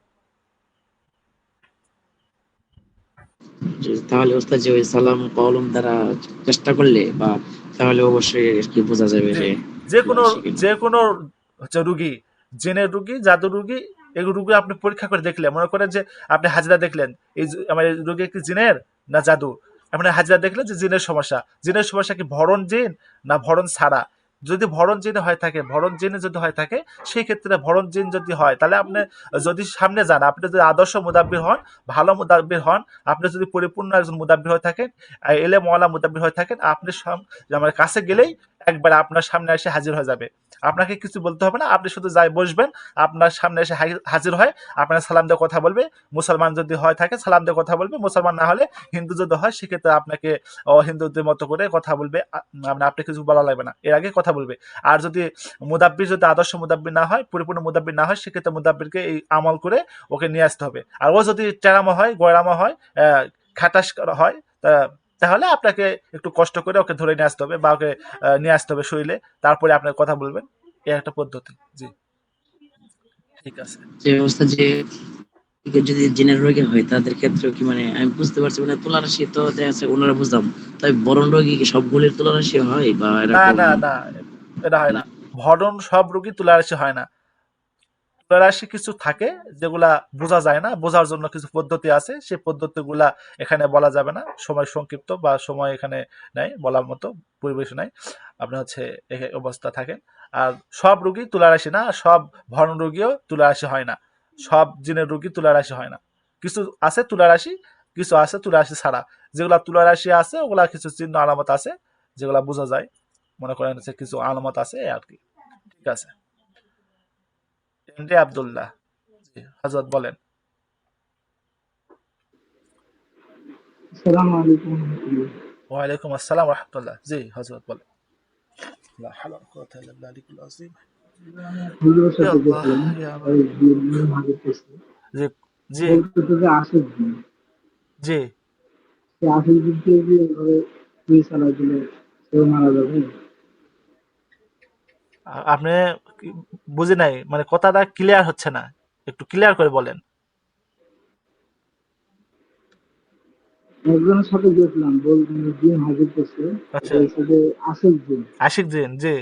F: জি, তাহলে ওস্তাদ জি ওই সালাম কলম দ্বারা চেষ্টা করলে বা তাহলে অবশ্যই আর কি বোঝা যাবে
A: যে
F: যে
A: যে কোনো
F: তুলারাশি কিনা।
A: যে কোনো হচ্ছে রুগী, জেনের রুগী, জাদু রুগী, এগুলো রুগী আপনি পরীক্ষা করে দেখলে, মনে করেন যে আপনি হাজরা দেখলেন এই আমার এই রুগী কি জিনের না জাদু, আপনি হাজরা দেখলেন যে জিনের সমস্যা, জিনের সমস্যা কি ভরণ জিন না ভরণ ছাড়া? যদি ভরণ জিনে হয় থাকে, ভরণ জিনে যদি হয় থাকে, সেই ক্ষেত্রে ভরণ জিন যদি হয় তাহলে আপনি যদি সামনে যান, আপনি যদি আদর্শ মুদাব্বির হন, ভালো মুদাব্বির হন, আপনি যদি পরিপূর্ণ একজন মুদাব্বির হয়ে থাকেন, এলে মওয়ালা মুদাব্বির হয়ে থাকেন, আপনি আমার কাছে গেলেই একবার আপনার সামনে এসে হাজির হয়ে যাবে। আপনাকে কিছু বলতে হবে না, আপনি শুধু যাই বসবেন, আপনার সামনে এসে হাজির হয়, আপনার সালাম দিয়ে কথা বলবে। মুসলমান যদি হয় থাকে সালাম দিয়ে কথা বলবে, মুসলমান না হলে হিন্দু যদি হয় সেক্ষেত্রে আপনাকে হিন্দুদের মতো করে কথা বলবে, আপনি কিছু বলা লাগবে না, এর আগে কথা বলবে। আর যদি মুদাব্বির যদি আদর্শ মুদাব্বির না হয়, পরিপূর্ণ মুদাব্বির না হয়, সেক্ষেত্রে মুদাব্বিরকে এই আমল করে ওকে নিয়ে আসতে হবে। আর ও যদি টেরামো হয়, গয়রামো হয়, খাটাস হয়, তাহলে আপনাকে একটু কষ্ট করে ওকে ধরে নিয়ে আসতে হবে বা ওকে নিয়ে আসতে হবে শরীরে, তারপরে আপনার কথা বলবেন। এই একটা পদ্ধতি। জি, ঠিক আছে।
F: যে ওস্তাদ যে যদি জিনের রোগী হয় তাদের ক্ষেত্রে কি মানে আমি বুঝতে পারছি মানে তুলারাশি তো দেখা যাচ্ছে ওনারা বুঝলাম, তাই বরণ রোগী কি সবগুলির তুলারাশি হয় বা
A: না
F: এরকম
A: না না, এটা হয়
F: না?
A: না। ভরণ সব রোগী তুলারাশি হয় না। তুলারাশি কিছু থাকে যেগুলা বোঝা যায় না, বোঝার জন্য কিছু পদ্ধতি আছে, সেই পদ্ধতিগুলা এখানে বলা যাবে না, সময় সংক্ষিপ্ত বা সময় এখানে নাই বলার মতো পরিবেশ নাই। আপনি হচ্ছে এই অবস্থা থাকেন। আর সব রোগী তুলারাশি না, সব ভরণ রোগীও তুলারাশি হয় না, সব জিনের রোগী তুলারাশি হয় না। কিছু আছে তুলারাশি, কিছু আছে তুলারাশি ছাড়া। যেগুলা তুলারাশি আছে ওগুলা কিছু চিহ্ন আলামত আছে যেগুলা বোঝা যায়, মনে করেন হচ্ছে কিছু আলামত আছে আর কি। ঠিক আছে। এমডি আব্দুল্লাহ, জি হযরত বলেন।
G: আসসালামু আলাইকুম রহমতুল্লাহ।
A: ওয়ালাইকুম আসসালাম ওয়া রাহমাতুল্লাহ, জি হযরত বলেন। লা হাওলা ওয়া কুওয়াতা ইল্লা বিল্লাহিল আযীম।
G: আমি এক হুজুরের
A: ইয়া
G: সাথে
A: আল্লাহ,
G: গেছিলাম,
A: ইয়া
G: ওই
A: মালিক।
G: বিয়ে হাজির করছে।
A: জি জি
G: বলতেছে যে আশিক দিন,
A: জি।
G: সে আশিক দিনকে যে এভাবে গুলি চালাই দিলে সেও মারা যাবে।
A: আপনি বুঝি নাই, মানে কথাটা ক্লিয়ার হচ্ছে না, একটু ক্লিয়ার করে বলেন।
G: একজনের সাথে গেছিলাম, দিন হাজির করছে,
A: আচ্ছা,
G: বলছে যে আশিক দিন।
A: আশিক দিন, জি।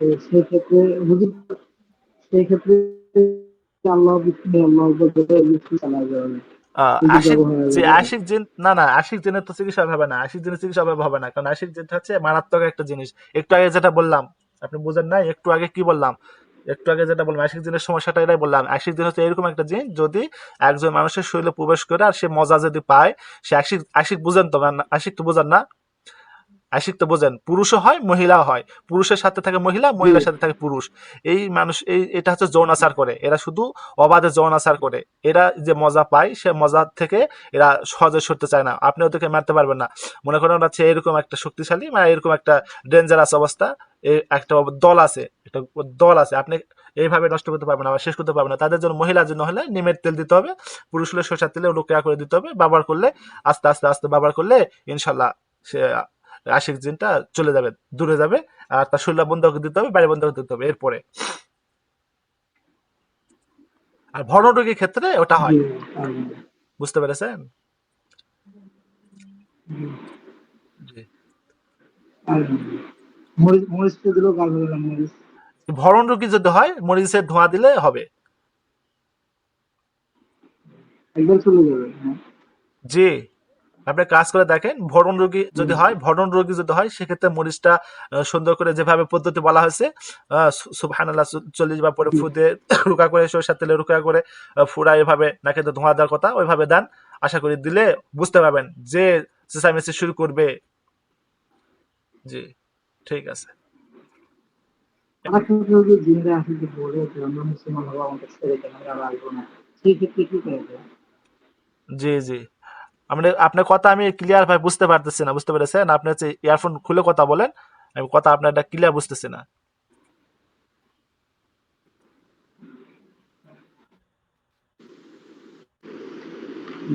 G: তো সেক্ষেত্রে হুজুর, সেই ক্ষেত্রে আল্লাহ বিসমি আল্লাহ বলে গুলি চালাই যাবে, হুজুর
A: আশিক,
G: ব্যবহার হয়ে
A: যে
G: যাবে।
A: আশিক জিন, না না, আশিক জিনের তো চিকিৎসা হবে না, আশিক জিনের চিকিৎসা হবে না, কারণ আশিক জিন হচ্ছে মারাত্মক একটা জিনিস। একটু আগে যেটা বললাম, আপনি বুঝেন নাই, একটু আগে কি বললাম, একটু আগে যেটা বললাম আশিক জিনের সমস্যাটা এটাই বললাম। আশিক জিন হচ্ছে এরকম একটা জিন, যদি একজন মানুষের শরীরে প্রবেশ করে আর সে মজা যদি পায়, সে আশিক, আশিক বুঝেন তো? আশিক তো বুঝেন না? আশিক তো বোঝেন, পুরুষও হয় মহিলাও হয়, পুরুষের সাথে থাকে মহিলা,
G: জি
A: মহিলার সাথে থাকে পুরুষ। এই মানুষ এটা হচ্ছে যৌনাচার করে, এরা শুধু অবাধে যৌনাচার করে। এরা যে মজা পায় সে মজা থেকে এরা সহজে সরতে চায় না। আপনি ওদেরকে মারতে পারবেন না। মনে করেন হচ্ছে এরকম একটা শক্তিশালী মানে এরকম একটা ডেঞ্জারাস অবস্থা, একটা দল আছে, একটা দল আছে, আপনি এইভাবে নষ্ট করতে পারবেন না, আবার শেষ করতে পারবেন না। তাদের জন্য মহিলার জন্য হলে নিমের তেল দিতে হবে, পুরুষ হলে সরষের তেলে রোকেয়া করে দিতে হবে। ব্যবহার করলে আস্তে আস্তে আস্তে ব্যবহার করলে ইনশাল্লাহ সে আশিক জিনটা চলে যাবে, দূরে যাবে। আর তার শরীর বন্ধ করে দিতে হবে, বাইরে বন্ধ করে দিতে হবে এরপরে। আর ভরণ রোগীর ক্ষেত্রে ওটা
G: জি
A: হয়,
G: আলহামদুলিল্লাহ।
A: বুঝতে পেরেছেন?
G: জি
A: জি।
G: আলহামদুলিল্লাহ। মরিচ মরিচ তো দিলেও কাজ হবে না, মরিচ
A: ভরণ রোগী যদি হয় মরিচের ধোঁয়া দিলে হবে।
G: একবার চলে যাবে। হ্যাঁ
A: জি, আপনি কাজ করে দেখেন। ভরণ রোগী যদি
G: মরিচ
A: হয়, ভরণ রোগী যদি হয় সেক্ষেত্রে মরিচটা সুন্দর করে যেভাবে পদ্ধতি বলা হয়েছে, সুবহানাল্লাহ 40 বার পরে
G: জি
A: ফু দিয়ে রুকা করে সরিষার তেলে রুকা করে ফুরা এভাবে নাকে তো ধোঁয়া দেওয়ার কথা ওইভাবে দেন। আশা করি দিলে বুঝতে পারবেন যে চেঁচামেচি শুরু করবে। জি, ঠিক আছে।
G: আর একটা কথা হলো যে জিনেরা আসে যে বলে যে আমরা মুসলমান হবো, আমাদের ছেড়ে দেন, আমরা আসবো না, সেই ক্ষেত্রে কি করা যায়?
A: জি, জি। আপনার কথা আমি ক্লিয়ার ভাবে বুঝতে পারতেছি না, বুঝতে পেরেছেন? আপনি হচ্ছে ইয়ারফোন খুলে কথা বলেন, আমি কথা আপনার ক্লিয়ার বুঝতেছি না।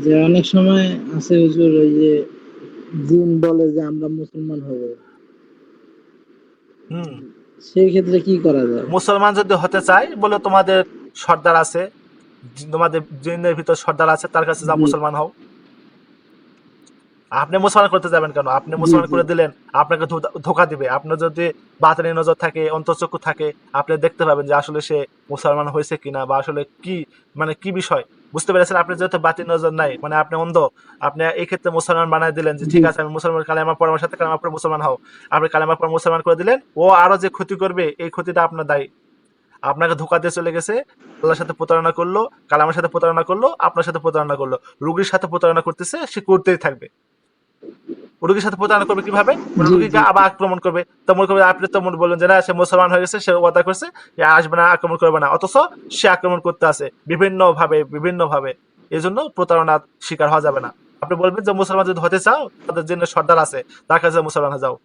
G: যে অনেক সময় আছে হুজুর, ওই যে জিন বলে যে আমরা মুসলমান হব,
A: হুম।
G: সেই ক্ষেত্রে কি করা যায়?
A: মুসলমান যদি হতে চায় বলে তোমাদের সর্দার আছে, তোমাদের জিনের ভিতর সর্দার আছে, তার কাছে যাও
G: জি
A: মুসলমান হও। আপনি মুসলমান করতে যাবেন কেন? আপনি
G: জি
A: মুসলমান
G: জি
A: করে দিলেন, আপনাকে ধোকা দিবে। আপনার যদি বাতিনি নজর থাকে, অন্তর্চক্ষু থাকে, আপনি দেখতে পাবেন যে আসলে সে মুসলমান হয়েছে কিনা, বা আসলে কি মানে কি বিষয়। বুঝতে পেরেছেন? আপনি যেহেতু বাতির নজর নাই, মানে আপনি অন্ধ, আপনি এই ক্ষেত্রে মুসলমান বানাই দিলেন যে
G: জি
A: ঠিক আছে আমি মুসলমান, কালেমা পড়ে আমার সাথে কালেমা পড়ে মুসলমান হও। আপনি কালেমা পড়ে মুসলমান করে দিলেন, ও আরো যে ক্ষতি করবে এই ক্ষতিটা আপনার দায়ী। আপনাকে ধোকা দিয়ে চলে গেছে, আল্লাহর সাথে প্রতারণা করলো, কালামের সাথে প্রতারণা করলো, আপনার সাথে প্রতারণা করলো, রুগীর সাথে প্রতারণা করতেছে, সে করতেই থাকবে। রুগীর সাথে প্রতারণা করবে কিভাবে?
G: জি
A: রুগীকে
G: জি
A: আবার আক্রমণ করবে। তো মনে করবে আপনি তো মনে বললেন যে না সে মুসলমান হয়ে গেছে, সে ওয়াদা করছে যে আসবে না, আক্রমণ করবে না, অথচ সে আক্রমণ করতে আছে বিভিন্ন ভাবে বিভিন্ন ভাবে। এই জন্য প্রতারণার শিকার হওয়া যাবে না। আপনি বলবেন যে মুসলমান যদি হতে চাও, তাদের জন্য সর্দার আছে, তার কাছে মুসলমান হয়ে যাও।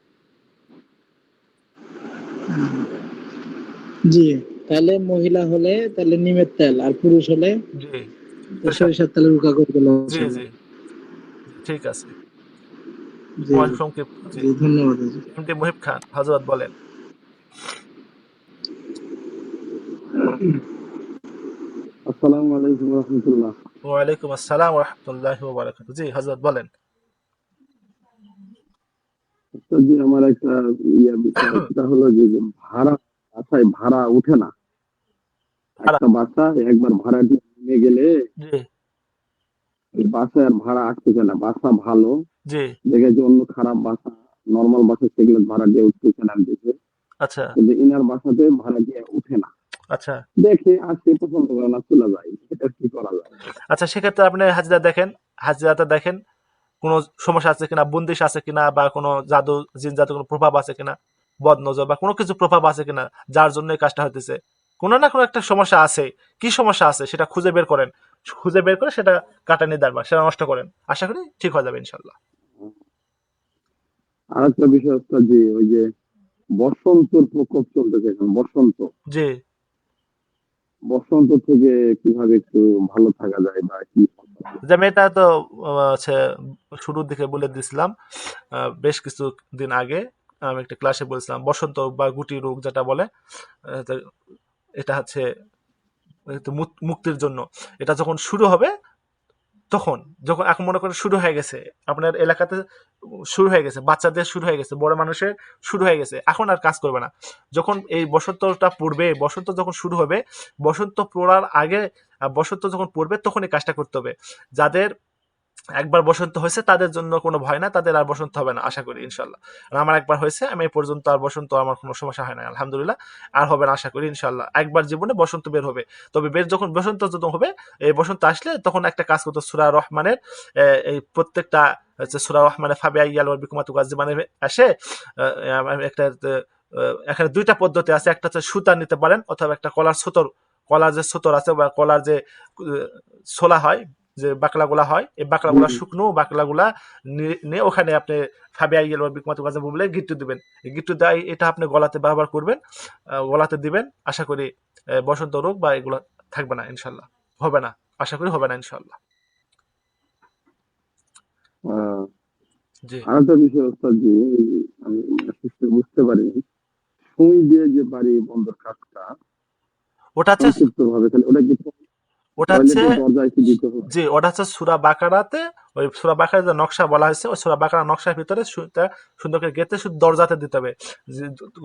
G: জি। তাহলে মহিলা হলে তাহলে নিমের তেল, আর পুরুষ হলে
A: জি,
G: সরিষার তেলে রুকা করে দিলে
A: জি,
G: চলে।
A: জি, ঠিক আছে।
G: জি
A: আমার সংক্ষিপ্ত। জি।
G: জি ধন্যবাদ হুজুর।
A: এমডি মুহিব খান হযরত বলেন।
H: আসসালামু আলাইকুম রহমতুল্লাহ।
A: ওয়ালাইকুম আসসালাম ওয়া রাহমাতুল্লাহি ওয়া বারাকাতুহু। জি হযরত বলেন।
H: জি, আমার একটা বিষয়, সেটা হলো যে ভাড়া, বাসায় ভাড়া উঠে না।
A: ভাড়া।
H: একটা বাসা একবার ভাড়া দিয়ে নিয়ে গেলে
A: জি,
H: এই বাসায় আর ভাড়া আটতেছে না। বাসা ভালো
A: জি।
H: দেখে যে অন্য খারাপ বাসা, নর্মাল বাসা, সেগুলো ভাড়া দিয়ে উঠতেছে না দেশে,
A: আচ্ছা,
H: কিন্তু ইনার বাসাতে ভাড়া দিয়ে উঠে না।
A: আচ্ছা।
H: দেখে আসে, পছন্দ করে না, চলে যায়। এটা কি করা যায়?
A: আচ্ছা, সেক্ষেত্রে আপনি হাজিরা দেখেন, হাজিরাটা দেখেন কোনো সমস্যা আছে কিনা, বন্দিশ আছে কিনা, বা কোনো জাদু জিন জাদু কোনো প্রভাব আছে কিনা, বদনজর বা কোনো কিছু প্রভাব আছে কিনা, যার জন্য এই কাজটা হইতেছে। কোনো না কোনো একটা সমস্যা আছে। কি সমস্যা আছে সেটা খুঁজে বের করেন। খুঁজে বের করে সেটা কাটানি দেন বা সেটা নষ্ট করেন। আশা করি ঠিক হয়ে যাবে ইনশাল্লাহ।
H: আর একটা বিষয় হচ্ছে যে ওই যে বসন্তের প্রকোপ চলতেছে এখন, বসন্ত।
A: জি।
H: বসন্ত থেকে কিভাবে একটু ভালো থাকা যায়, বা কি?
A: যে আমি এটা তো হচ্ছে শুরুর দিকে বলে দিছিলাম, বেশ কিছু দিন আগে আমি একটা ক্লাসে বলছিলাম বসন্ত বা গুটি রোগ যেটা বলে, তো এটা হচ্ছে তো মুক্তির জন্য। এটা যখন শুরু হবে তখন, যখন এখন মনে করেন শুরু হয়ে গেছে আপনার এলাকাতে, শুরু হয়ে গেছে বাচ্চাদের, শুরু হয়ে গেছে বড় মানুষের, শুরু হয়ে গেছে, এখন আর কাজ করবে না। যখন এই বসন্তটা পড়বে, বসন্ত যখন শুরু হবে, বসন্ত পড়ার আগে, বসন্ত যখন পড়বে তখন এই কাজটা করতে হবে। যাদের একবার বসন্ত হয়েছে তাদের জন্য কোনো ভয় না, তাদের আর বসন্ত হবে না আশা করি ইনশাল্লাহ। আর আমার একবার হয়েছে, আমি এই পর্যন্ত আর বসন্ত, আমার কোনো সমস্যা হয় না আলহামদুলিল্লাহ। আর হবে না আশা করি ইনশাল্লাহ। একবার জীবনে বসন্ত বের হবে। তবে বের যখন বসন্ত যখন হবে, এই বসন্ত আসলে তখন একটা কাজ করতো সূরা রহমানের এই প্রত্যেকটা হচ্ছে সূরা রহমানে ফাবিআইয়ি রাব্বিকুমা তুকাজ্জিবানে আসে, একটা এখানে দুইটা পদ্ধতি আছে। একটা হচ্ছে সুতা নিতে পারেন, অথবা একটা কলার যে ছতর আছে বা কলার যে ছোলা হয়, যে বাকলাগুলা হয়, এই বাকলাগুলা শুকনো বাকলাগুলা নিয়ে ওখানে আপনি ফাবিআইয়ি রাব্বিকুমা তুকাজ্জিবান বলে গিট্টু দিবেন। এই গিট্টু দেয় এটা আপনি গলাতে ব্যবহার করবেন, গলাতে দিবেন। আশা করি বসন্ত রোগ বা এগুলো থাকবে না ইনশাল্লাহ, হবে না, আশা করি হবে না ইনশাল্লাহ। জি,
H: আরেকটা বিষয় ওস্তাদ জি, আমি বুঝতে পারিনি, সুই দিয়ে যে বাড়ি বন্ধর কাজটা
A: ওটা হচ্ছে
H: সংক্ষিপ্ত ভাবে, তাহলে ওটা কি
A: ওটা হচ্ছে
H: টয়লেটের দরজায় কি দিতে হবে?
A: জি, ওটা হচ্ছে সূরা বাকারাতে, ওই সূরা বাকারার যে নকশা বলা হয়েছে, ওই সূরা বাকারার নকশার ভিতরে সুইটা সুন্দর করে গেঁথে শুধু দরজাতে দিতে হবে।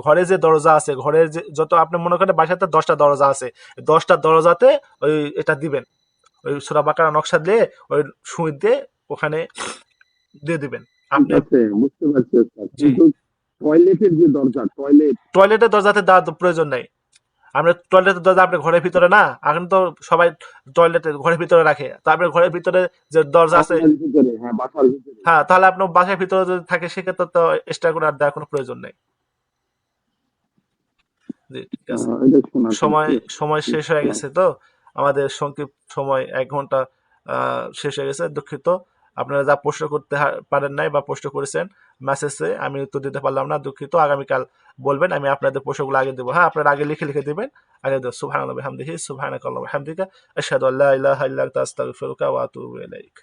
A: ঘরে যে দরজা আছে, ঘরের যে যত আপনি মনে করেন বাসাতে 10টা দরজা আছে, 10টা দরজাতে ওই এটা দিবেন, ওই সূরা বাকারার নকশা দিয়ে ওই সুই দিয়ে ওখানে দিয়ে দিবেন
H: ঠিক
A: আপনি।
H: আছে, বুঝতে পারছি ওস্তাদ,
A: জি,
H: কিন্তু টয়লেটের যে দরজা,
A: টয়লেটের দরজাতে দেওয়ার তো প্রয়োজন নেই। আমরা টয়লেটের দরজা আপনি ঘরের ভিতরে না, এখন তো সবাই টয়লেটের ঘরের ভিতরে রাখে, তারপরে ঘরের ভিতরে যে দরজা আছে,
H: বাসার ভিতরে, হ্যাঁ বাসার ভিতরে,
A: হ্যাঁ, তাহলে আপনার বাসার ভিতরে যদি থাকে সেক্ষেত্রে তো এক্সট্রা করে আর দেওয়ার কোনো প্রয়োজন নেই। জি, ঠিক আছে।
H: এটা শোনা
A: সময় শেষ হয়ে গেছে তো, আমাদের সংক্ষিপ্ত সময় 1 ঘন্টা শেষ হয়ে গেছে, দুঃখিত। আপনারা যা প্রশ্ন করতে পারেন নাই বা প্রশ্ন করেছেন মেসেজে, আমি উত্তর দিতে পারলাম না, দুঃখিত। আগামীকাল বলবেন, আমি আপনাদের প্রশ্নগুলো আগে দেবো। হ্যাঁ, আপনারা আগে লিখে দিবেন, আগে দেবো। সুবহানাল্লাহি ওয়া বিহামদিহি, সুবহানাকাল্লাহু ওয়া বিহামদিকা, আশহাদু আল্লা ইলাহা ইল্লা আনতা আস্তাগফিরুকা ওয়া আতুবু ইলাইক।